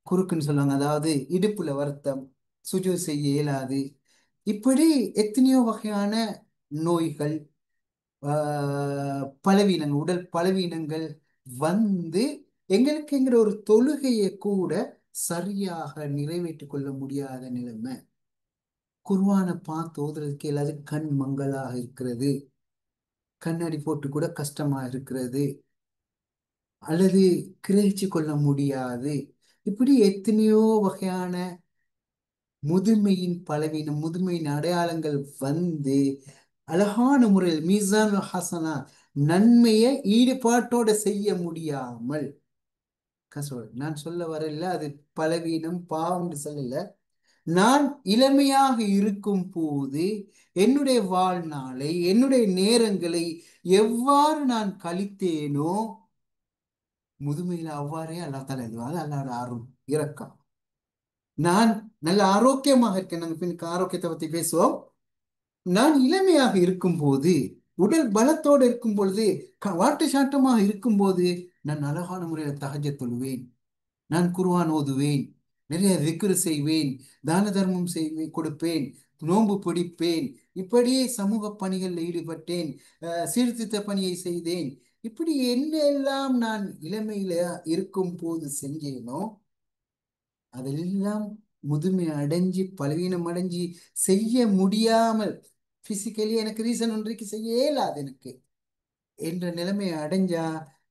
குறுக்குன்னு சொல்லுவாங்க, அதாவது இடுப்புல வருத்தம், சுஜு செய்ய இயலாது. இப்படி எத்தனையோ வகையான நோய்கள், பலவீனங்கள், உடல் பலவீனங்கள் வந்து எங்களுக்கு என்கிற ஒரு தொழுகையை கூட சரியாக நிறைவேற்றிக் கொள்ள முடியாத நிலைமை. குர்ஆனை பார்த்து ஓதுறதுக்கு எல்லாது கண் மங்கலாக இருக்கிறது, கண்ணாடி போட்டு கூட கஷ்டமா இருக்கிறது, அல்லது கிரகிச்சு கொள்ள முடியாது. இப்படி எத்தனையோ வகையான முதுமையின் பலவீனம், முதுமையின் அடையாளங்கள் வந்து அழகான முறையில் மீசான் ஹசனா, நன்மையை ஈடுபாட்டோட செய்ய முடியாமல் நான் சொல்ல வரல அது பலவீனம் பாவம் சொல்லல. நான் இளமையாக இருக்கும் போது என்னுடைய வாழ்நாளை, என்னுடைய நேரங்களை எவ்வாறு நான் கழித்தேனோ, முதுமையில அவ்வாறே அல்லா தஆலா எழுதுவாங்க. அல்லாஹ்வோட அருள் இரக்கம். நான் நல்ல ஆரோக்கியமாக இருக்கேன். நாங்கள் பின்னுக்கு ஆரோக்கியத்தை பத்தி பேசுவோம். நான் இளமையாக இருக்கும் போது, உடல் பலத்தோடு இருக்கும் பொழுது, வாட்டு சாட்டமாக இருக்கும் போது, நான் அழகான முறையில் தஹஜ்ஜத் தொழுவேன், நான் குர்ஆன் ஓதுவேன், நிறைய திக்ர் செய்வேன், தான தர்மம் செய்வேன், கொடுப்பேன், நோன்பு பிடிப்பேன், இப்படியே சமூக பணிகளில் ஈடுபட்டேன், சீர்திருத்த பணியை செய்தேன். இப்படி என்னெல்லாம் நான் இளமையில இருக்கும் போது செஞ்சேனோ அதெல்லாம் முதுமை அடைஞ்சு பலவீனம் அடைஞ்சு செய்ய முடியாமல், பிசிக்கலி எனக்கு ரீசன் ஒன்றைக்கு செய்ய இயலாது எனக்கு என்ற நிலைமையை அடைஞ்சா,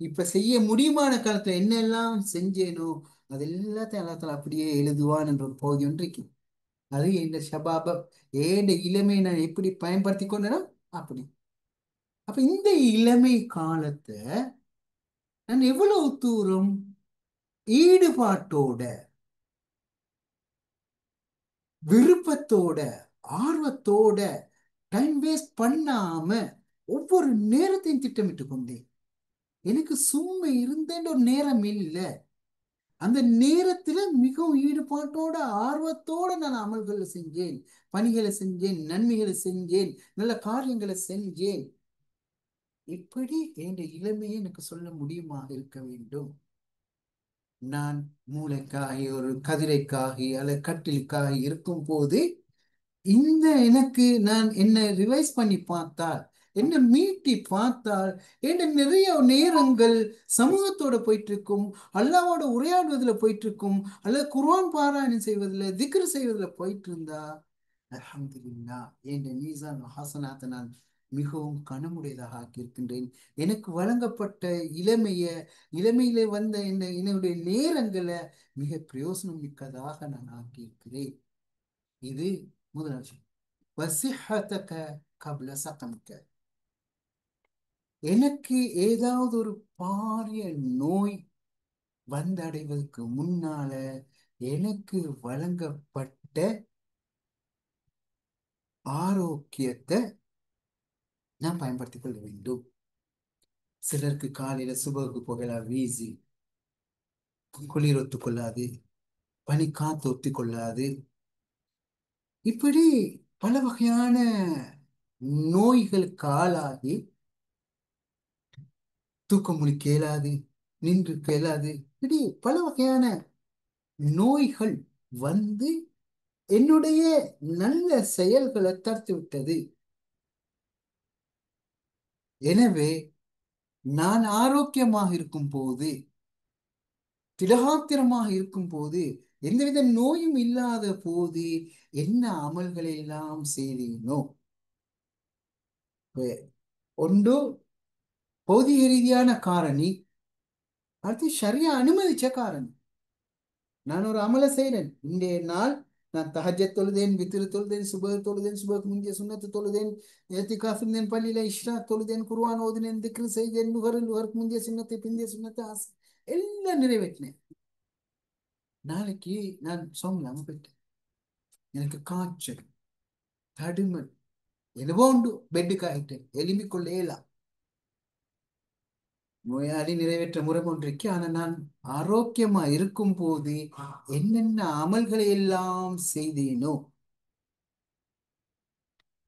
இப்ப செய்ய முடியுமான காலத்துல என்னெல்லாம் செஞ்சேனோ அது எல்லாத்தையும் அல்லாஹ் அப்படியே எழுதுவான் என்ற ஒரு பகுதி ஒன்றைக்கு. அது இந்த ஷபாப ஏண்ட இளமையை நான் எப்படி பயன்படுத்தி கொண்டேனோ அப்படி. அப்ப இந்த இளமை காலத்தை நான் எவ்வளவு தூரம் ஈடுபாட்டோட, விருப்பத்தோட, ஆர்வத்தோட, டைம் வேஸ்ட் பண்ணாம ஒவ்வொரு நேரத்தையும் திட்டமிட்டு கொண்டேன். எனக்கு சும்மா இருந்தேன் ஒரு நேரம் இல்லை. அந்த நேரத்துல மிகவும் ஈடுபாட்டோட ஆர்வத்தோட நான் அமல்களை செஞ்சேன், பணிகளை செஞ்சேன், நன்மைகளை செஞ்சேன், நல்ல காரியங்களை செஞ்சேன். இப்படி என் இளமையை எனக்கு சொல்ல முடியுமாக இருக்க வேண்டும். நான் மூளைக்காகி, ஒரு கதிரைக்காகி அல்லது கட்டிலுக்காகி இருக்கும் போது இந்த எனக்கு நான் என்ன ரிவைஸ் பண்ணி பார்த்தால், என்ன மீட்டி பார்த்தால், என்ன நிறைய நேரங்கள் சமூகத்தோட போயிட்டு இருக்கும், அல்லாவோட உரையாடுவதில் போயிட்டு இருக்கும், அல்லது குர்ஆன் பாராயணம் செய்வதில், திக்ர் செய்வதில் போயிட்டு இருந்தா, அல்ஹம்துலில்லாஹ் என்ற மீசான் ஹசனாத்தை நான் மிகவும் கனமுடையதாக ஆக்கியிருக்கின்றேன். எனக்கு வழங்கப்பட்ட இளமையில வந்த என்னுடைய நேரங்களை மிக பிரயோசனம் மிக்கதாக நான் ஆக்கியிருக்கிறேன். இது முதல் விஷயம். வசிஹதக கப்ல சகமிக்க, எனக்கு ஏதாவது ஒரு பாரிய நோய் வந்தடைவதற்கு முன்னால எனக்கு வழங்கப்பட்ட ஆரோக்கியத்தை நான் பயன்படுத்திக் கொள்ள வேண்டும். சிலருக்கு காலையில சுபகுக்கு புகழா வீசி, குளிர் ஒத்துக்கொள்ளாது, பனி காத்து ஒத்திக்கொள்ளாது, இப்படி பல வகையான நோய்களுக்கு ஆளாகி தூக்கம் முழிக்க இயலாது, நின்று இயலாது, இப்படி பல வகையான நோய்கள் வந்து என்னுடைய நல்ல செயல்களை தடுத்து விட்டது. எனவே நான் ஆரோக்கியமாக இருக்கும் போது, திடகாத்திரமாக இருக்கும் போது, எந்தவித நோயும் இல்லாத போது என்ன அமல்களை எல்லாம் செய்தேனோ, ஒன்று பௌதிக ரீதியான காரணி, அடுத்து ஷரியா அனுமதிச்ச காரணி. நான் ஒரு அமலை செய்கிறேன், இன்றைய நாள் நான் தஹஜ்ஜத் தொழுதேன், வித்ர் தொழுதேன், சுபஹ் தொழுதேன், சுபஹ்க்கு முந்தைய சுன்னத்து தொழுதேன், இஅ்திகாஃப் இருந்தேன், பள்ளியில இஷ்ராக் தொழுதேன், குர்ஆன் ஓதினேன், திக்ர் செய்தேன், நுகருக்கு முந்தைய சுன்னத்தை பிந்தைய சுன்னத்தை எல்லாம் நிறைவேற்றினேன். நாளைக்கு நான் சோம்பலாம போயிட்டேன், எனக்கு காய்ச்சல், தடுமல், என்னவோ உண்டு, பெட்டுக்கு ஆயிட்டேன், எலும்பிக் கொள்ளேலாம். நோயாளி நிறைவேற்ற முறை கொண்டிருக்கேன். ஆனா நான் ஆரோக்கியமா இருக்கும் போது என்னென்ன அமல்களை எல்லாம் செய்தேனோ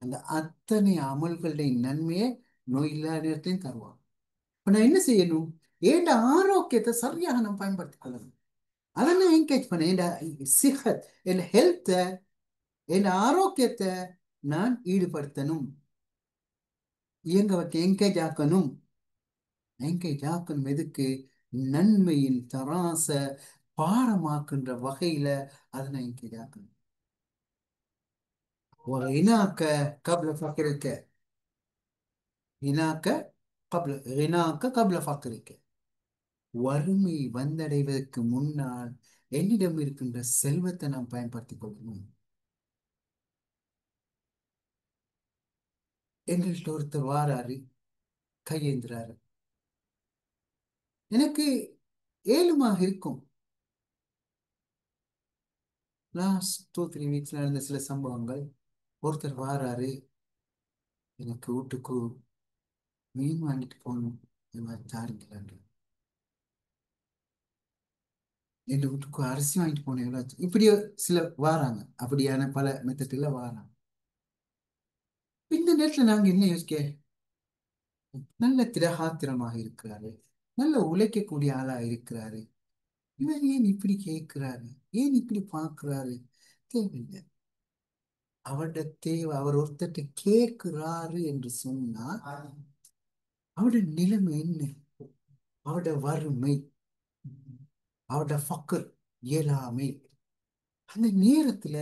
அந்த அத்தனை அமல்களுடைய நன்மையை நோய் இல்லாத நேரத்தையும் தருவான். இப்ப நான் என்ன செய்யணும்? ஏண்ட ஆரோக்கியத்தை சரியாக நான் பயன்படுத்திக் கொள்ளணும். அதை நான் என்கேஜ் பண்ணேன். என் சிஹத், என் ஹெல்த்தை, என் ஆரோக்கியத்தை நான் ஈடுபடுத்தணும், இயங்க வைக்க என்கேஜ் ஆக்கணும். என்கேஜ் ஆக்கணும் எதுக்கு? நன்மையின் தராச பாரமாக்குன்ற வகையில அதை நான் என்கேஜ் ஆக்கணும். غناك قبل فقرك، غناك قبل فقرك. வறுமை வந்தடைவதற்கு முன்னால் என்னிடம் இருக்கின்ற செல்வத்தை நாம் பயன்படுத்திக் கொள்ளணும். எங்கள்கிட்ட ஒருத்தர் வாராரு, கையேந்திராரு, எனக்கு ஏழுமாக இருக்கும். லாஸ்ட் 2-3 வீக்ஸ்ல நடந்த சில சம்பவங்கள். ஒருத்தர் வாராரு, எனக்கு வீட்டுக்கு மீன் வாங்கிட்டு போகணும், இந்த மாதிரி தாருங்களாண்டு. என் வீட்டுக்கு அரிசி வாங்கிட்டு போனேன், எவ்வளோ. இப்படி சில வாராங்க, அப்படியான பல மெத்தட்ல வாராங்க. இந்த நேரத்துல நாங்க என்ன யோசிக்க, நல்ல திடகாத்திரமாக இருக்கிறாரு, நல்ல உழைக்கக்கூடிய ஆளா இருக்கிறாரு, இவர் ஏன் இப்படி கேட்கிறாரு, ஏன் இப்படி பார்க்கிறாரு? தேவையில்லை. அவருடைய தேவை, அவர் ஒருத்தட்ட கேட்கிறாரு என்று சொன்னால் அவருடைய நிலைமை என்ன, அவருடைய வறுமை, அவருடைய ஃபக்கர், இயலாமை. அந்த நேரத்துல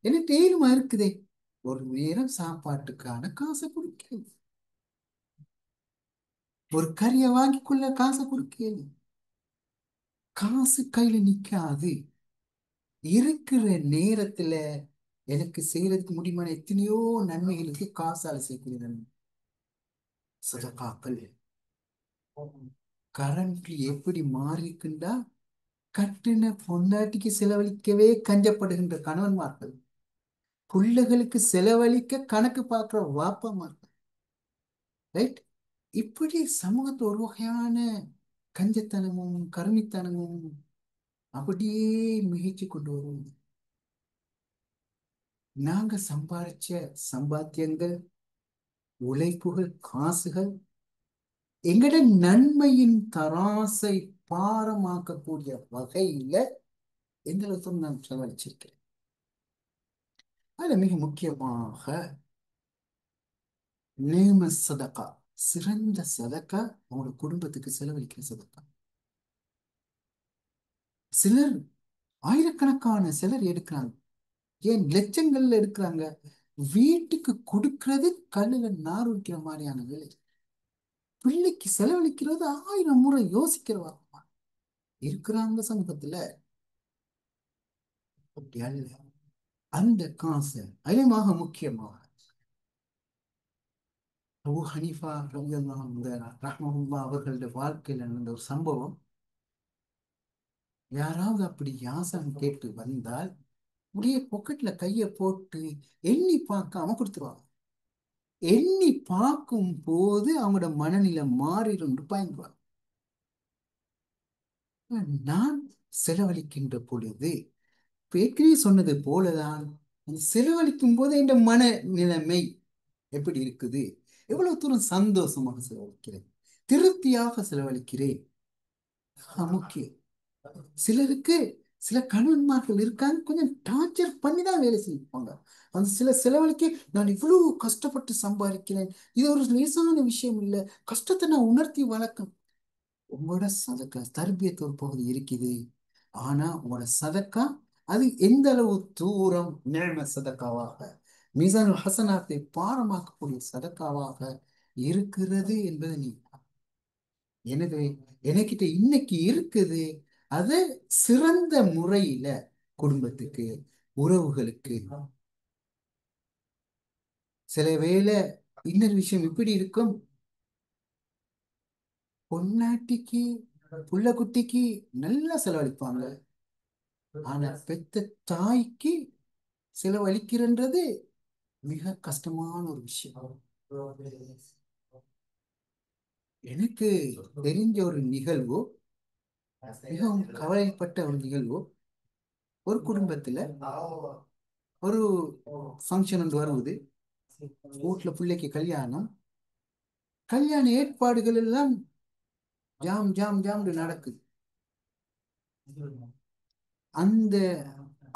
எனக்கு ஏழுமா இருக்குதே, ஒரு நேரம் சாப்பாட்டுக்கான காசை கொடுக்கிறது, ஒரு கறியை வாங்கிக்கொள்ள காசை கொடுக்கிறது. காசு கையில நிக்காது. இருக்கிற நேரத்துல எனக்கு செய்யறதுக்கு முடியுமான எத்தனையோ நன்மைகளுக்கு காசால செய்யக்கூடிய நன்மை சதகாக்கள். கரண்ட் எப்படி மாறிக்குண்டா, கட்டின பொண்டாட்டிக்கு செலவழிக்கவே கஞ்சப்படுகின்ற கணவன்மார்கள், பிள்ளைகளுக்கு செலவழிக்க கணக்கு பார்க்கிற வாப்பமார்கள், ரைட்? இப்படி சமூகத்துல ஒரு வகையான கஞ்சத்தனமும் கருமித்தனமும் அப்படியே மிகைச்சு கொண்டு வரும். நாங்க சம்பாதிச்ச சம்பாத்தியங்கள், உழைப்புகள், காசுகள் எங்கட நன்மையின் தராசை பாரமாக்கக்கூடிய வகையில எங்களுக்கு நான் செலவழிச்சிருக்கிறேன். அதுல மிக முக்கியமாக நேம சதக்கா, சிறந்த சதக்கா அவங்களோட குடும்பத்துக்கு செலவழிக்கிற சதக்கா. சிலர் ஆயிரக்கணக்கான சிலர் எடுக்கிறாங்க, ஏன் லட்சங்கள்ல எடுக்கிறாங்க. வீட்டுக்கு கொடுக்கிறது கல்லுல நார் வைக்கிற மாதிரியான வேலை. பிள்ளைக்கு செலவழிக்கிறது 1000 முறை யோசிக்கிறவா இருக்கிறாங்க சமூகத்துல. அப்படி அல்ல. அந்த காசை அதிகமாக முக்கியமாக அபூ ஹனீஃபா ரஹ்மத்துல்லாஹி அவர்களுடைய வாழ்க்கையில் நடந்த ஒரு சம்பவம். யாராவது அப்படி யாசகம் கேட்டு வந்தால் அப்படியே பொக்கெட்ல கைய போட்டு எண்ணி பார்க்காம கொடுத்துருவாங்க. எண்ணி பார்க்கும் போது அவங்களோட மனநிலை மாறிடும் பயன்படுவாங்க. நான் செலவழிக்கின்ற பொழுது பேக்கரி சொன்னது போலதான் செலவழிக்கும் போது என் மன நிலைமை எப்படி இருக்குது, எவ்வளவு தூரம் சந்தோஷமாக செலவழிக்கிறேன், திருப்தியாக செலவழிக்கிறேன், முக்கியம். சிலருக்கு சில கணவன்மார்கள் இருக்காங்க, கொஞ்சம் டார்ச்சர் பண்ணி தான் வேலை செய்வாங்க. அந்த சில செலவழிக்க நான் இவ்வளவு கஷ்டப்பட்டு சம்பாதிக்கிறேன், இது ஒரு லேசான விஷயம் இல்லை, கஷ்டத்தை நான் உணர்த்தி வளர்க்கணும். உங்களோட சதக்கா தர்பியத்து ஒரு பகுதி இருக்குது. ஆனா உங்களோட சதக்கா அது எந்த அளவு தூரம் நிழம சதக்காவாக, மீசானுல் ஹசனாத்தை பாரமாக்கக்கூடிய சதக்காவாக இருக்கிறது என்பது நீ. எனவே எனக்கிட்ட இன்னைக்கு இருக்குது, அது சிறந்த முறையில குடும்பத்துக்கு, உறவுகளுக்கு. சில வேளை இன்னொரு விஷயம் இப்படி இருக்கும், பொன்னாட்டிக்கு புள்ள குட்டிக்கு நல்லா செலவழிப்பாங்க, ஆனா பெத்த தாய்க்கு செலவழிக்கிறன்றது மிக கஷ்டமான ஒரு விஷயம். எனக்கு தெரிஞ்ச ஒரு நிகழ்வு, மிகவும் கவலைப்பட்ட ஒரு நிகழ்வு. ஒரு குடும்பத்துல ஒரு ஃபங்க்ஷன் ஒன்று வருவது, வீட்டுல பிள்ளைக்கு கல்யாணம். கல்யாண ஏற்பாடுகள் எல்லாம் ஜாம் ஜாம் ஜாம் நடக்குது. அந்த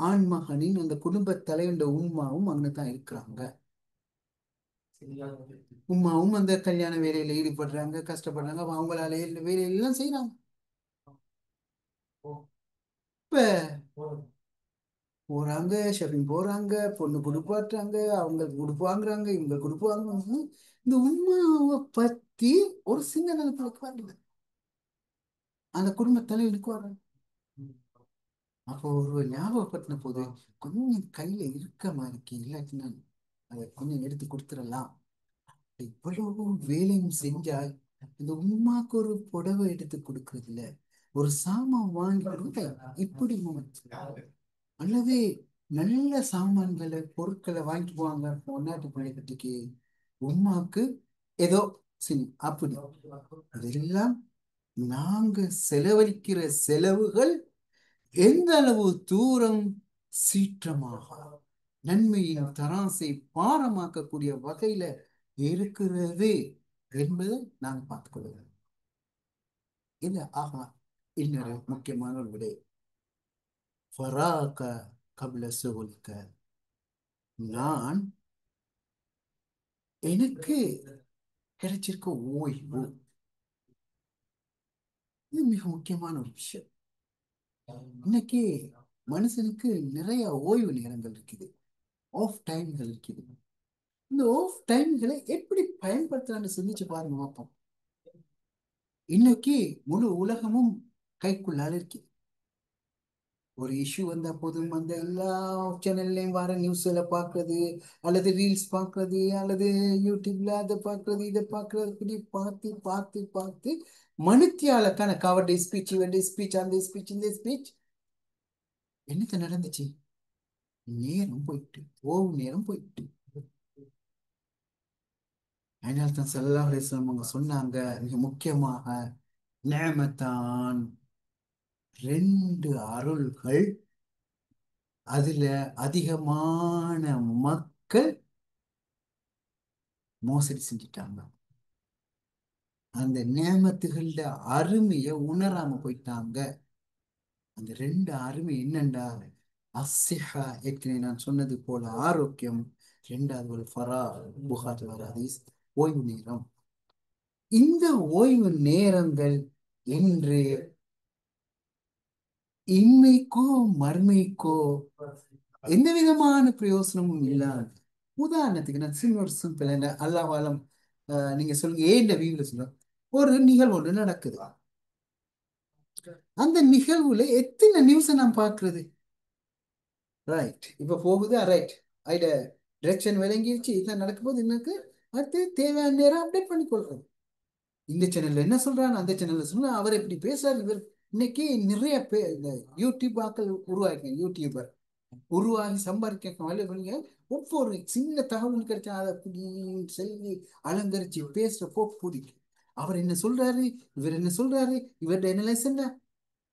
ஆண்மகனின் அந்த குடும்ப தலைவன் உம்மாவும் அங்கதான் இருக்கிறாங்க. உம்மாவும் அந்த கல்யாண வேலையில ஈடுபடுறாங்க, கஷ்டப்படுறாங்க, அவங்களால வேலையெல்லாம் செய்யறாங்க. இப்ப போறாங்க, ஷாப்பிங் போறாங்க, பொண்ணு குடுப்பாட்டுறாங்க, அவங்க குடுப்பு வாங்குறாங்க, இவங்க குடுப்பு வாங்குறாங்க. இந்த உம்மாவை பத்தி ஒரு சின்ன நினைப்புக்கு வரல, அந்த குடும்ப தலைவனுக்கு வர. அப்போ ஒரு ஞாபகப்படுத்தின போது கொஞ்சம் கையில இருக்க மாதிரி இல்லாட்டினா அதை கொஞ்சம் எடுத்து கொடுத்துடலாம். இவ்வளவு வேலையும் செஞ்சால் இந்த உமாக்கு ஒரு புடவை எடுத்து கொடுக்கறது இல்ல, ஒரு சாமான் வாங்கி கொடுக்க இப்படி அல்லது நல்ல சாமான்களை பொருட்களை வாங்கிட்டு போவாங்க பொன்னாட்டு பிள்ளைகளுக்கு, உமாக்கு ஏதோ சரி அப்படி. அதெல்லாம் நாங்க செலவழிக்கிற செலவுகள் எந்த அளவு தூரம் சீற்றமாக நன்மையின் தராசை பாரமாக்கக்கூடிய வகையில இருக்கிறது என்பதை நாங்கள் பார்த்துக் கொள்கிறோம். இது ஆகா இன்னொரு முக்கியமான ஒரு விடை. ஃபராக கபில சுகுல்க, நான் எனக்கு கிடைச்சிருக்க ஓய்வு, இது மிக முக்கியமான ஒரு விஷயம். இன்னைக்கு மனுஷனுக்கு நிறைய ஓய்வு நேரங்கள் இருக்குது, ஆஃப் டைம்கள் இருக்குது. இந்த ஆஃப் டைம்களை எப்படி பயன்படுத்தலாம்னு சிந்திச்சு பாருங்க பார்ப்போம். இன்னைக்கு முழு உலகமும் கைக்குள்ளால இருக்கு. ஒரு இஷ்யூ வந்தா போதும் அந்த எல்லா சேனல்லையும் வர நியூஸ்ல பாக்குறது, அல்லது ரீல்ஸ் பாக்குறது, அல்லது யூடியூப்ல அதை பாக்குறது இதை பாக்குறது, இப்படி பார்த்து பார்த்து பார்த்து மனுத்தியால கணக்கு அவருடைய ஸ்பீச், இவருடைய ஸ்பீச், அந்த ஸ்பீச், இந்த ஸ்பீச், என்னத்த நடந்துச்சு? நேரம் போயிட்டு, ஓய்வு நேரம் போயிட்டு. அதனால தான் ஸல்லல்லாஹு அலைஹி வஸல்லம் அவங்க சொன்னாங்க, மிக முக்கியமாக நிஅமத்தான், ரெண்டு அருள்கள், அதுல அதிகமான மக்கள் மோசடி செஞ்சிட்டாங்க. அந்த நியமத்துகள அருமையை உணராம போயிட்டாங்க. அந்த ரெண்டு அருமை என்னண்டா, அஸ்ஸிஹா, ஏற்கனவே நான் சொன்னது போல ஆரோக்கியம், ரெண்டாவது ஒரு ஃபரா, புகார் வர ஹதீஸ், ஓய்வு நேரம். இந்த ஓய்வு நேரங்கள் என்று இன்மைக்கோ மறுமைக்கோ எந்த விதமான பிரயோசனமும் இல்லாது. உதாரணத்துக்கு நான் சின்ன சிம்பிள் அல்லாஹ்வாலம், நீங்க சொல்லுங்க ஏன் வியூல சொல்லுங்க. ஒரு நிகழ்வு ஒன்று நடக்குது, அந்த நிகழ்வுல எத்தனை நியூஸை நான் பார்க்கறது? ரைட், இப்ப போகுது, ரைட், ஐட டிரெக்ஷன் விளங்கிடுச்சு, இதான் நடக்கும்போது எனக்கு அடுத்து தேவையான நேரம் அப்டேட் பண்ணி கொள்றது. இந்த சேனல்ல என்ன சொல்றாங்க, அந்த சேனல்ல சொல்ல அவர் எப்படி பேசுறாரு, இவர். இன்னைக்கு நிறைய பேர் இந்த யூடியூப் ஆக்கள் உருவாக்கி, யூடியூபர் உருவாகி சம்பாதிக்க வழிய ஒவ்வொரு சின்ன தகவல் கிடைச்சா அதை அப்படி சொல்லி அலங்கரிச்சு பேசுற போக்கு பிடிக்கும். அவர் என்ன சொல்றாரு, இவர் என்ன சொல்றாரு, இவர்கிட்ட என்ன லைசன்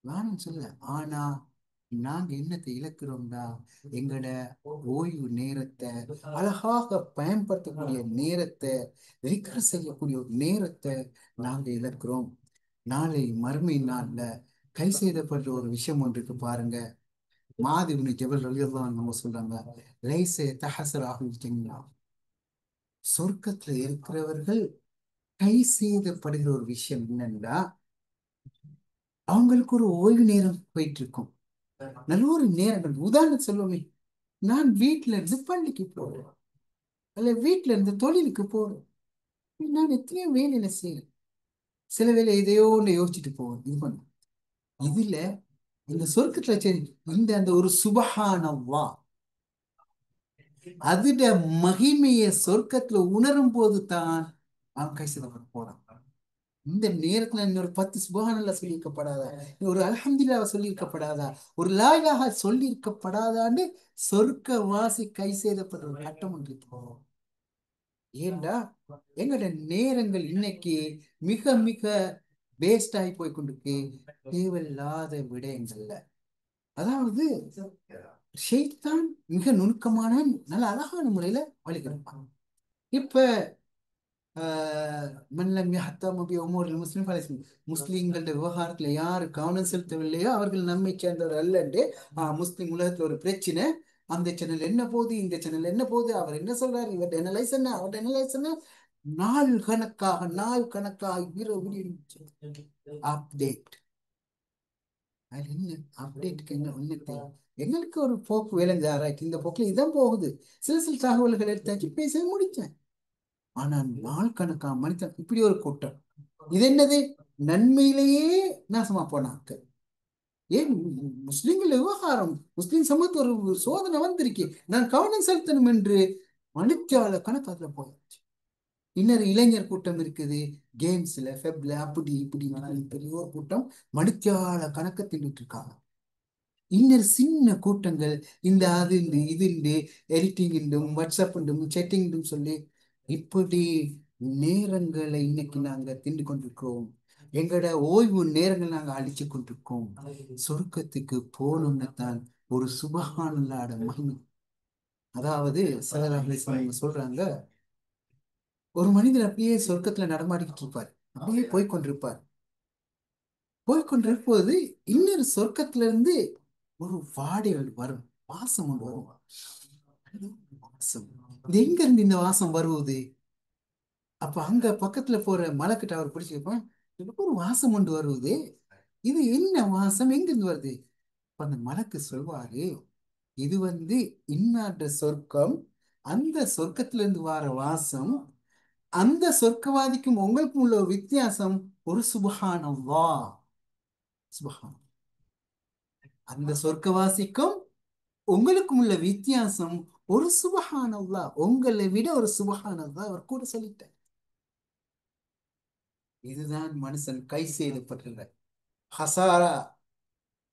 வேணும்னு சொல்ல. ஆனா நாங்க என்னத்தை இழக்கிறோம்டா, எங்கட ஓய்வு நேரத்தை, அழகாக பயன்படுத்தக்கூடிய நேரத்தை, ரிகர் செய்யக்கூடிய ஒரு நேரத்தை நாங்க இழக்கிறோம். நாளை மறுமை நாள்ல கை செய்தப்படுற ஒரு விஷயம் ஒன்று இருக்கு பாருங்க. மாதி இப்னு ஜபல் ரலியல்லாஹு அன்ஹு சொல்றாங்க, லைஸ தஹஸராஹு ஜன்னா, சொர்க்கத்துல இருக்கிறவர்கள் கை செய்தப்படுகிற ஒரு விஷயம் என்னன்னா, அவங்களுக்கு ஒரு ஓய்வு நேரம் போயிட்டு இருக்கும், நல்ல ஒரு நேரங்கள். உதாரணம் சொல்லுவோமே, நான் வீட்டுல இருந்து பள்ளிக்கு போறேன், அல்ல வீட்டுல இருந்து தொழிலுக்கு போறேன், நான் எத்தனையோ வேலையில செய்யறேன், சில வேலை எதையோ ஒன்று யோசிச்சுட்டு போவேன், இது பண்ண. இதுல இந்த சொர்க்கத்துல சரி, இந்த அந்த ஒரு சுபஹானல்லாஹ், அதுட மகிமைய சொர்க்கத்துல உணரும் போது தான் அவன் கை செய்தப்பட போறான். இந்த நேரத்துல இன்னொரு 10 சுபஹானல்லாஹ் சொல்லியிருக்கப்படாதா, ஒரு அல்ஹம்துலில்லாஹ் சொல்லியிருக்கப்படாதா, ஒரு லா இலாஹா சொல்லியிருக்கப்படாதான்னு சொர்க்க வாசி கை செய்தப்படுற ஒரு கட்டம் ஒன்று போகும். ஏண்டா எங்கட நேரங்கள் இன்னைக்கு மிக மிக வேஸ்ட் ஆகி போய் கொண்டிருக்கு தேவையில்லாத விடயங்கள்ல. அதாவது ஷைத்தான் மிக நுணுக்கமான நல்ல அழகான முறையில வழிகெடுப்பான். இப்ப மன்லம் யஹ்தமு பி உமூரில் முஸ்லிம் ஃபலைஸ்மி, முஸ்லிம்களுடைய விவகாரத்துல யாரு கவனம் செலுத்தவில்லையோ அவர்கள் நம்மை சேர்ந்தவர் அல்லண்டு. முஸ்லிம் உலகத்துல ஒரு பிரச்சனை, அந்த சேனல் என்ன போகுது, இந்த சேனல் என்ன போகுது, அவர் என்ன சொல்றாரு, இவர்கிட்ட என்ன லைசன், அவர்கிட்ட என்ன லைசன், நாள் கணக்காக இரவு அப்டேட். அது என்ன அப்டேட்டுக்கு என்ன ஒண்ணு எங்களுக்கு ஒரு போக்கு விளைஞ்ச ஆராய்ச்சி, இந்த போக்குல இதான் போகுது. சில தகவல்கள் எடுத்தாச்சு பேச முடிச்சேன். ஆனா நாள் கணக்கா மனிதன் இப்படி ஒரு கூட்டம், இது என்னது, நன்மையிலேயே நாசமா போனாங்க. ஏன் முஸ்லிம்கள் விவகாரம், முஸ்லிம் சமூகத்து ஒரு சோதனை வந்திருக்கு, நான் கவனம் செலுத்தணும் என்று மணிக்கால கணக்கு அதுல போயாச்சு. இன்னொரு இளைஞர் கூட்டம் இருக்குது, கேம்ஸ்ல ஃபெப்ல அப்படி இப்படி பெரிய ஒரு கூட்டம் மணிக்கால கணக்க தின்னுட்டு இருக்காங்க. இன்னொரு சின்ன கூட்டங்கள் இந்த அது உண்டு இது உண்டு, எடிட்டிங் உண்டும், வாட்ஸ்அப் உண்டும், சேட்டிங் உண்டும் சொல்லி இப்படி நேரங்களை இன்னைக்கு நாங்க திண்டு கொண்டிருக்கிறோம். எங்களோட ஓய்வு நேரங்கள் நாங்க அழிச்சு கொண்டிருக்கோம். சொர்க்கத்துக்கு போகணும்னு தான் ஒரு சுபஹானல்லாட மகிமை. அதாவது ஸல்லல்லாஹு அலைஹி வஸல்லம் சொல்றாங்க, ஒரு மனிதர் அப்படியே சொர்க்கத்துல நடமாடிக்கிட்டு இருப்பார், அப்படியே போய்கொண்டிருப்பார். போய்கொண்டிருப்போது இன்னொரு சொர்க்கத்துல இருந்து ஒரு வாடை ஒன்று வரும், வாசம் ஒன்று வரும். வாசம், இது எங்க இருந்து இந்த வாசம் வருவது? அப்ப அங்க பக்கத்துல போற மலைக்கிட்ட அவர் பிடிச்சிருப்பான், எனக்கு ஒரு வாசம் ஒன்று வருவது, இது என்ன வாசம், எங்க இருந்து வருது? அப்ப அந்த மலைக்கு சொல்வாரு, இது இன்னாட்ட சொர்க்கம், அந்த சொர்க்கத்துல இருந்து வர வாசம், அந்த சொர்க்கவாதிக்கும் உங்களுக்கும் உள்ள ஒரு வித்தியாசம், ஒரு சுப்ஹானல்லாஹ். சுப்ஹான், அந்த சொர்க்கவாசிக்கும் உங்களுக்கும் உள்ள வித்தியாசம் ஒரு சுப்ஹானல்லாஹ், உங்களை விட ஒரு சுப்ஹானல்லாஹ் அவர் கூட சொல்லிட்டார். இதுதான் மனுஷன் கை செய்யப்பட்டுள்ள ஹசாரா.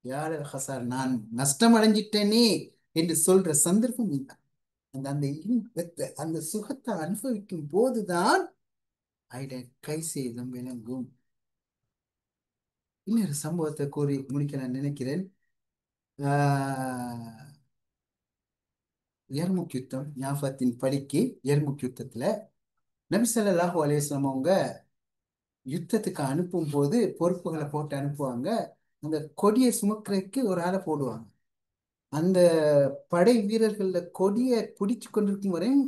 யாரு ஹசார், நான் நஷ்டம் அடைஞ்சிட்டேனே என்று சொல்ற சந்தர்ப்பம் இதுதான். அந்த அந்த இன்பத்தை, அந்த சுகத்தை அனுபவிக்கும் போதுதான் ஐட கை சேதம் விளங்கும். இன்னொரு சம்பவத்தை கூறி முடிக்க நான் நினைக்கிறேன். ஆஹ் எர்முக் யுத்தம் ஞாபகத்தின் படிக்கு, எர்முக் யுத்தத்துல நபி ஸல்லல்லாஹு அலைஹி வஸல்லம் அவங்க யுத்தத்துக்கு அனுப்பும் போது பொறுப்புகளை போட்டு அனுப்புவாங்க. அந்த கொடியை சுமக்கிறதுக்கு ஒரு ஆளை போடுவாங்க. அந்த படை வீரர்கள கொடியை பிடிச்சு கொண்டிருக்கும் வரையும்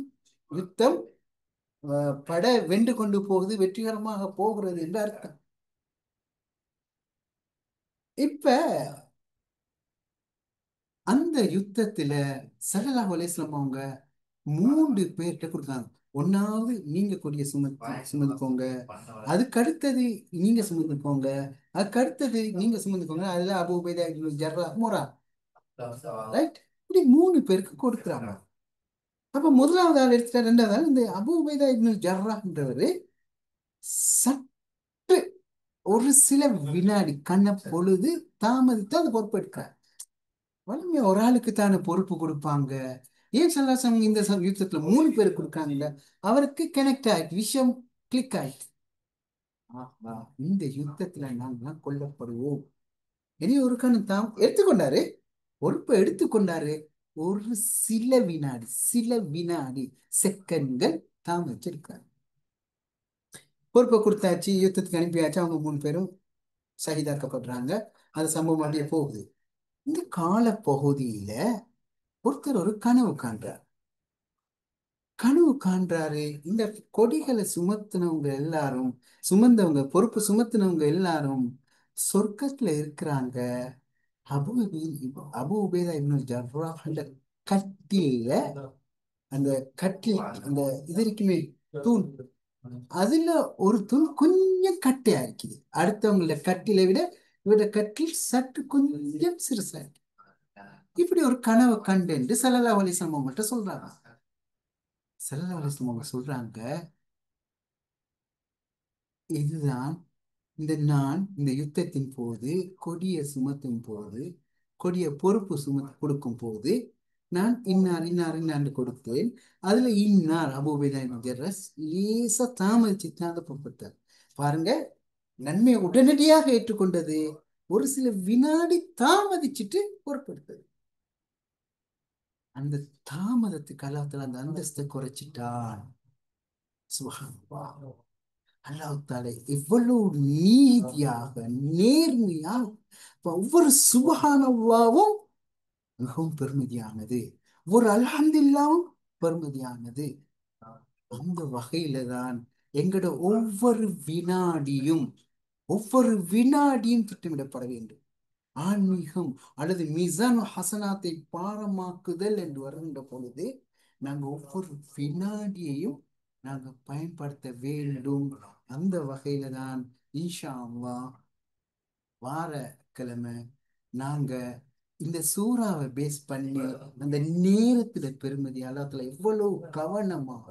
யுத்தம் படை வென்று கொண்டு போகுது, வெற்றிகரமாக போகிறது என்று அர்த்தம். இப்ப அந்த யுத்தத்துல ஸல்லல்லாஹு அலைஹி வஸல்லம் அவங்க 3 பேர்கிட்ட கொடுத்தாங்க. ஒன்னாவது நீங்க கொடிய சுமந்துக்கோங்க, அதுக்கு அடுத்தது நீங்க சுமந்துக்கோங்க, அதுக்கு அடுத்தது நீங்க சுமந்துக்கோங்க. அதுல அபூ உபைதா இப்னு ஜர்ராஹ் மூரா, ரைட், இப்படி 3 பேருக்கு கொடுக்குறாங்க. அப்ப முதலாவது ஆள் எடுத்துட்டா, ரெண்டாவது ஆள் இந்த அபூ உபைதா இப்னு ஜர்ராஹ்ன்றவரு சற்று ஒரு சில வினாடி கண்ண பொழுது தாமதித்து அந்த பொறுப்பு எடுக்கிறார். வலிமையா ஒரு ஆளுக்கு தானே பொறுப்பு கொடுப்பாங்க, ஏன் சல்லாசம் இந்த யுத்தத்துல 3 பேர் கொடுக்காங்கல்ல? அவருக்கு கனெக்ட் ஆயிட்டு, விஷயம் கிளிக் ஆயிட்டு, ஆஹா, இந்த யுத்தத்துல நாங்களாம் கொல்லப்படுவோம். இனி ஒரு கணம் தாம் எடுத்துக்கொண்டாரு, பொறுப்பை எடுத்துக்கொண்டாரு. ஒரு சில வினாடி செகண்ட்கள் தாமதிச்சிருக்காரு. பொறுப்பை கொடுத்தாச்சு, யுத்தத்துக்கு அனுப்பியாச்சு, அவங்க 3 பேரும் ஷஹீதாக்கப்படுறாங்க. அது சம்பவம் அப்படியே போகுது. இந்த கால பகுதியில ஒருத்தர் ஒரு கனவு காண்றார். கனவு காண்றாரு, இந்த கொடிகளை சுமத்துனவங்க எல்லாரும், பொறுப்பு சுமத்துனவங்க எல்லாரும் சொர்க்கத்துல இருக்கிறாங்க. அபு அபு உபைதா இப்னு ஜர்ராஹ் அந்த கட்டில, அந்த கட்டில், அந்த இது இருக்குமே தூண், அதுல ஒரு தூண் கொஞ்சம் கட்டையா இருக்குது, அடுத்தவங்களோட கட்டிலை விட இவரோட கட்டில் சற்று கொஞ்சம் சிறுசா இருக்கு. இப்படி ஒரு கனவு கண்டு ஸல்லல்லாஹு அலைஹி வஸல்லம் அவங்கள்ட்ட சொல்றாங்க. ஸல்லல்லாஹு அலைஹி வஸல்லம் அவங்க சொல்றாங்க, இதுதான் நான் இந்த யுத்தத்தின் போது கொடிய சுமத்தும் போது, கொடிய பொறுப்பு கொடுக்கும் போது நான் இன்னார் இன்னார் இன்னார் கொடுத்தேன். அதுல இன்னார் அபூ உபைதா இப்னு ஜர்ராஹ் லேசா தாமதிச்சு தான் பொறுப்பெடுத்தார். பாருங்க, நன்மையை உடனடியாக ஏற்றுக்கொண்டது, ஒரு சில வினாடி தாமதிச்சுட்டு பொறுப்பெடுத்தது. அந்த தாமதத்துக்கு அல்லாஹ் தஆலா அந்த அந்தஸ்தை குறைச்சிட்டான். சுப்ஹானல்லாஹ். அல்லாஹ் தாலா எவ்வளவு நீதியாக நேர்மையாக ஒவ்வொரு சுப்ஹானல்லாவும் மிகவும் பெருமதியானது, ஒரு அல்ஹம்துலில்லாவும் பெருமதியானது. அந்த வகையில தான் எங்களோட ஒவ்வொரு வினாடியும் திட்டமிடப்பட வேண்டும். ஆன்மீகம் அல்லது மிசான் ஹசனாத்தை பாரமாக்குதல் என்று வருகின்ற பொழுது நாங்கள் ஒவ்வொரு வினாடியையும் நாங்கள் பயன்படுத்த வேண்டும். அந்த வகையில தான் இன்ஷா அல்லாஹ் வார கிழமை நாங்க இந்த சூறாவை பேஸ் பண்ணி அந்த நேரத்துல பெருமதி அல்லாஹ்ல எவ்வளவு கவனமாக,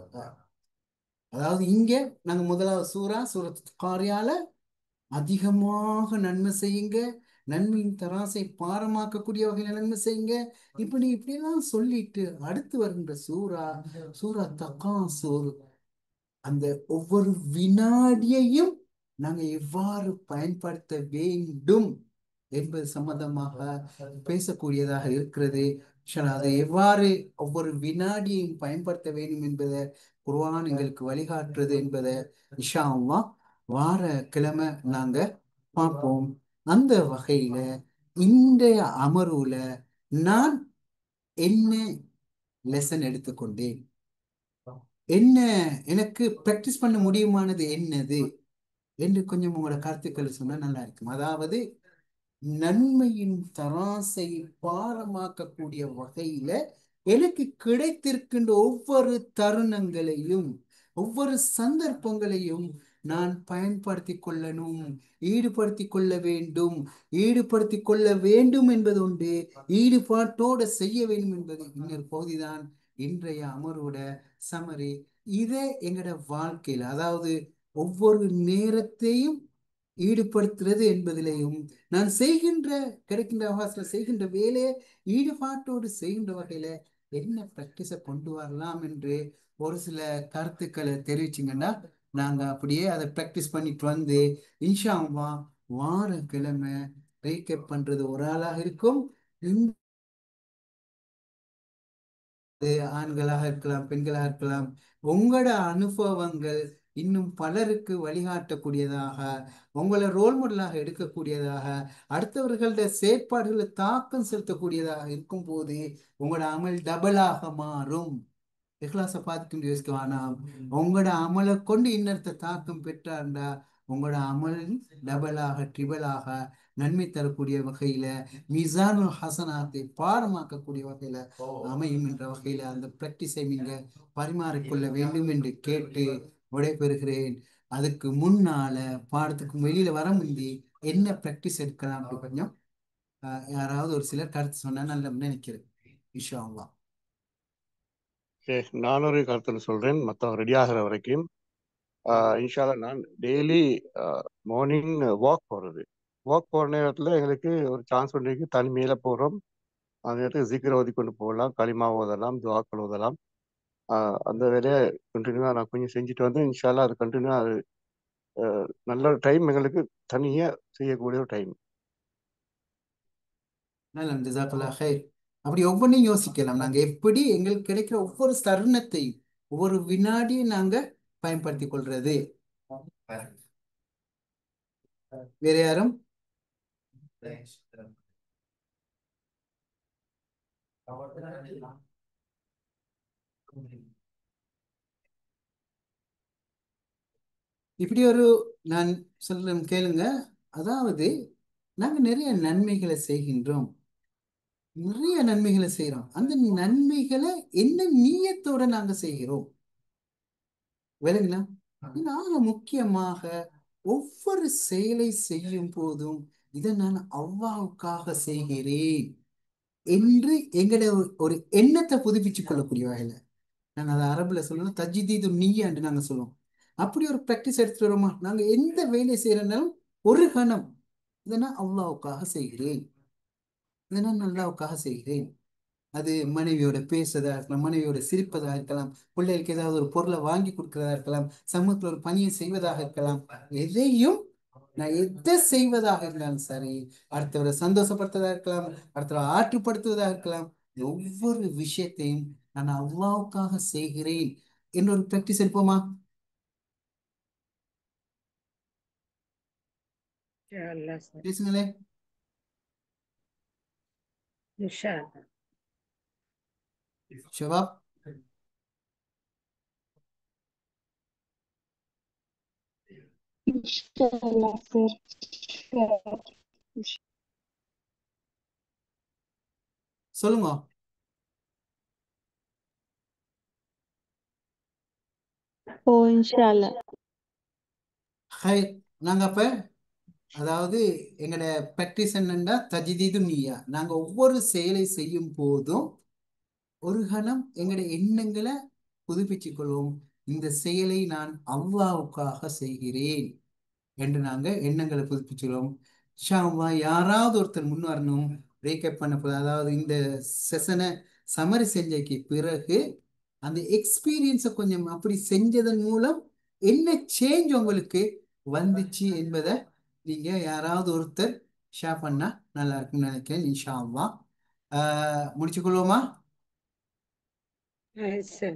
அதாவது இங்க நாங்க முதலாவது சூரத்து காரியால அதிகமாக நன்மை செய்யுங்க, நன்மையின் தராசை பாரமாக்கக்கூடிய வகையில நன்மை செய்யுங்க, இப்படிலாம் சொல்லிட்டு அடுத்து வருகின்ற சூரா தகாசுர், அந்த ஒவ்வொரு வினாடியையும் நாங்க எவ்வாறு பயன்படுத்த வேண்டும் என்பது சம்பந்தமாக பேசக்கூடியதாக இருக்கிறது. அதை எவ்வாறு ஒவ்வொரு வினாடியையும் பயன்படுத்த வேண்டும் என்பதை குர்ஆன் எங்களுக்கு வழிகாட்டுறது என்பதை இன்ஷா அல்லாஹ் வார கிழமை நாங்க பார்ப்போம். அந்த வகையில இன்றைய அமர்வுல நான் என்ன லெசன் எடுத்துக்கொண்டேன், என்ன எனக்கு பிராக்டிஸ் பண்ண முடியுமானது என்னது என்று கொஞ்சம் உங்களோட கருத்துக்களை சொன்னா நல்லா இருக்கும். அதாவது நன்மையின் தராசை பாரமாக்கக்கூடிய வகையில எனக்கு கிடைத்திருக்கின்ற ஒவ்வொரு தருணங்களையும் ஒவ்வொரு சந்தர்ப்பங்களையும் நான் பயன்படுத்திக் கொள்ளணும், ஈடுபடுத்திக் கொள்ள வேண்டும் என்பது உண்டு, ஈடுபாட்டோட செய்ய வேண்டும் என்பது இன்னொரு பகுதிதான் இன்றைய அமர்வோட சமரி. இதை எங்கட வாழ்க்கையில, அதாவது ஒவ்வொரு நேரத்தையும் ஈடுபடுத்துறது என்பதிலேயும் நான் கிடைக்கின்ற அவகாசத்துல செய்கின்ற வேலையை ஈடுபாட்டோடு செய்கின்ற வகையில என்ன பிராக்டிஸை கொண்டு வரலாம் என்று ஒரு சில கருத்துக்களை தெரிவிச்சிங்கன்னா நாங்க அப்படியே அதை பிராக்டிஸ் பண்ணிட்டு வந்து இன்ஷா அல்லாஹ் வார கிழமை ரீகேப் பண்றது ஒரு ஆளாக இருக்கும். ஆண்களாக இருக்கலாம், பெண்களாக இருக்கலாம், உங்களோட அனுபவங்கள் இன்னும் பலருக்கு வழிகாட்டக்கூடியதாக, உங்களை ரோல் மாடலாக எடுக்கக்கூடியதாக, அடுத்தவர்களுடைய செயற்பாடுகளை தாக்கம் செலுத்தக்கூடியதாக இருக்கும் போது உங்களோட அமல் டபுளாக மாறும். இஹ்லாஸை பார்த்துட்டு யோசிக்க வேணாம். உங்களோட அமலை கொண்டு இன்னொருத்த தாக்கம் பெற்றார்டா உங்களோட அமல் டபுளாக ட்ரிபிளாக நன்மை தரக்கூடிய வகையில மிசானுல் ஹசனாத்தை பாடமாக்கக்கூடிய வகையில அமையும் என்ற வகையில அந்த பிராக்டிஸை நீங்க பரிமாறிக்கொள்ள வேண்டும் என்று கேட்டு விடைபெறுகிறேன். அதுக்கு முன்னால பாடத்துக்கு வெளியில வர முந்தி என்ன பிராக்டிஸ் எடுக்கலாம் அப்படி கொஞ்சம் யாராவது ஒரு சிலர் கருத்து சொன்னா நல்ல நினைக்கிறேன். இன்ஷா அல்லாஹ். நான் ஒரு கருத்துல சொல்றேன், மற்றவங்க ரெடி ஆகிற வரைக்கும். இன்ஷால்லா நான் டெய்லி மார்னிங் வாக் போற நேரத்துல எங்களுக்கு ஒரு சான்ஸ் பண்ணிருக்கு, தனிமையில போறோம். அந்த நேரத்துக்கு ஜிக்ர ஓதி கொண்டு போகலாம், களிமா ஓதலாம், துவாக்கள் ஓதலாம். அந்த வேலையை கண்டினியூவா நான் கொஞ்சம் செஞ்சுட்டு வந்து இன்ஷால்லா அது கண்டினியூவா அது நல்ல டைம், எங்களுக்கு தனியா செய்யக்கூடிய ஒரு டைம். அப்படி ஒவ்வொன்றையும் யோசிக்கலாம். நாங்க எப்படி எங்களுக்கு கிடைக்கிற ஒவ்வொரு தருணத்தையும் ஒவ்வொரு வினாடியும் நாங்க பயன்படுத்திக் கொள்றது. வேற யாரும்? இப்படி ஒரு நான் சொல்றேன் கேளுங்க. அதாவது நாங்க நிறைய நன்மைகளை செய்கிறோம். அந்த நன்மைகளை என்ன நீயத்தோட நாங்க செய்கிறோம் விளங்குங்களா? நாங்க முக்கியமாக ஒவ்வொரு செயலை செய்யும் போதும் இதை நான் அல்லாஹ்வுக்காக செய்கிறேன் என்று எங்கட ஒரு எண்ணத்தை புதுப்பிச்சுக் கொள்ளக்கூடிய வகையில, நாங்க அதை அரபுல சொல்லணும் தஜ்தீது நிய்யா என்று நாங்க சொல்லுவோம். அப்படி ஒரு பிராக்டிஸ் எடுத்துட்டு வரோமா, நாங்க எந்த வேலையை செய்யறதுனாலும் ஒரு கணம் இதை நான் அல்லாஹ்வுக்காக செய்கிறேன், இதை நான் அல்லாஹ்வுக்காக செய்கிறேன். அது மனைவியோட பேசுறதா இருக்கலாம், மனைவியோட சிரிப்பதா இருக்கலாம், பிள்ளைகளுக்கு ஏதாவது ஒரு பொருளை வாங்கி கொடுக்கறதா இருக்கலாம், சமூகத்தில் ஒரு பணியை செய்வதாக இருக்கலாம். எதையும் நான் எதை செய்வதாக இருந்தாலும் சரி, அடுத்தவரை சந்தோஷப்படுத்துவதாக இருக்கலாம், அடுத்தவரை ஆற்றுப்படுத்துவதாக இருக்கலாம், ஒவ்வொரு விஷயத்தையும் நான் அல்லாஹ்வுக்காக செய்கிறேன் என்ற ஒரு பிராக்டிஸ் இருப்போமா? Allah sir. பேசுங்களே. Inshallah. Shabab Inshallah, sir. Sure. சொல்லுங்க. Inshallah. ஹை, நாங்க அப்ப அதாவது எங்களோட ப்ராக்டிஸ் என்னன்னா தஜ்தீது நிய்யா. நாங்க ஒவ்வொரு செயலை செய்யும் போதும் ஒரு கணம் எங்களுடைய எண்ணங்களை புதுப்பிச்சுக் கொள்வோம். இந்த செயலை நான் அல்லாஹ்வுக்காக செய்கிறேன் என்று நாங்க எண்ணங்களை புதுப்பிச்சுக்கிறோம். இன்ஷா அல்லாஹ் யாராவது ஒருத்தர் முன் வரணும், ரீகேப் பண்ண போது, அதாவது இந்த செஷனை சமரி செஞ்சதுக்கு பிறகு அந்த எக்ஸ்பீரியன்ஸை கொஞ்சம் அப்படி செஞ்சதன் மூலம் என்ன சேஞ்ச் உங்களுக்கு வந்துச்சு என்பதை நீங்க யாராவது ஒருத்தர் ஷேர் பண்ணா நல்லா இருக்கும்னு நினைக்கிறேன். இன்ஷா அல்லாஹ் முடிச்சுக்கொள்வோமா? Yes, sir.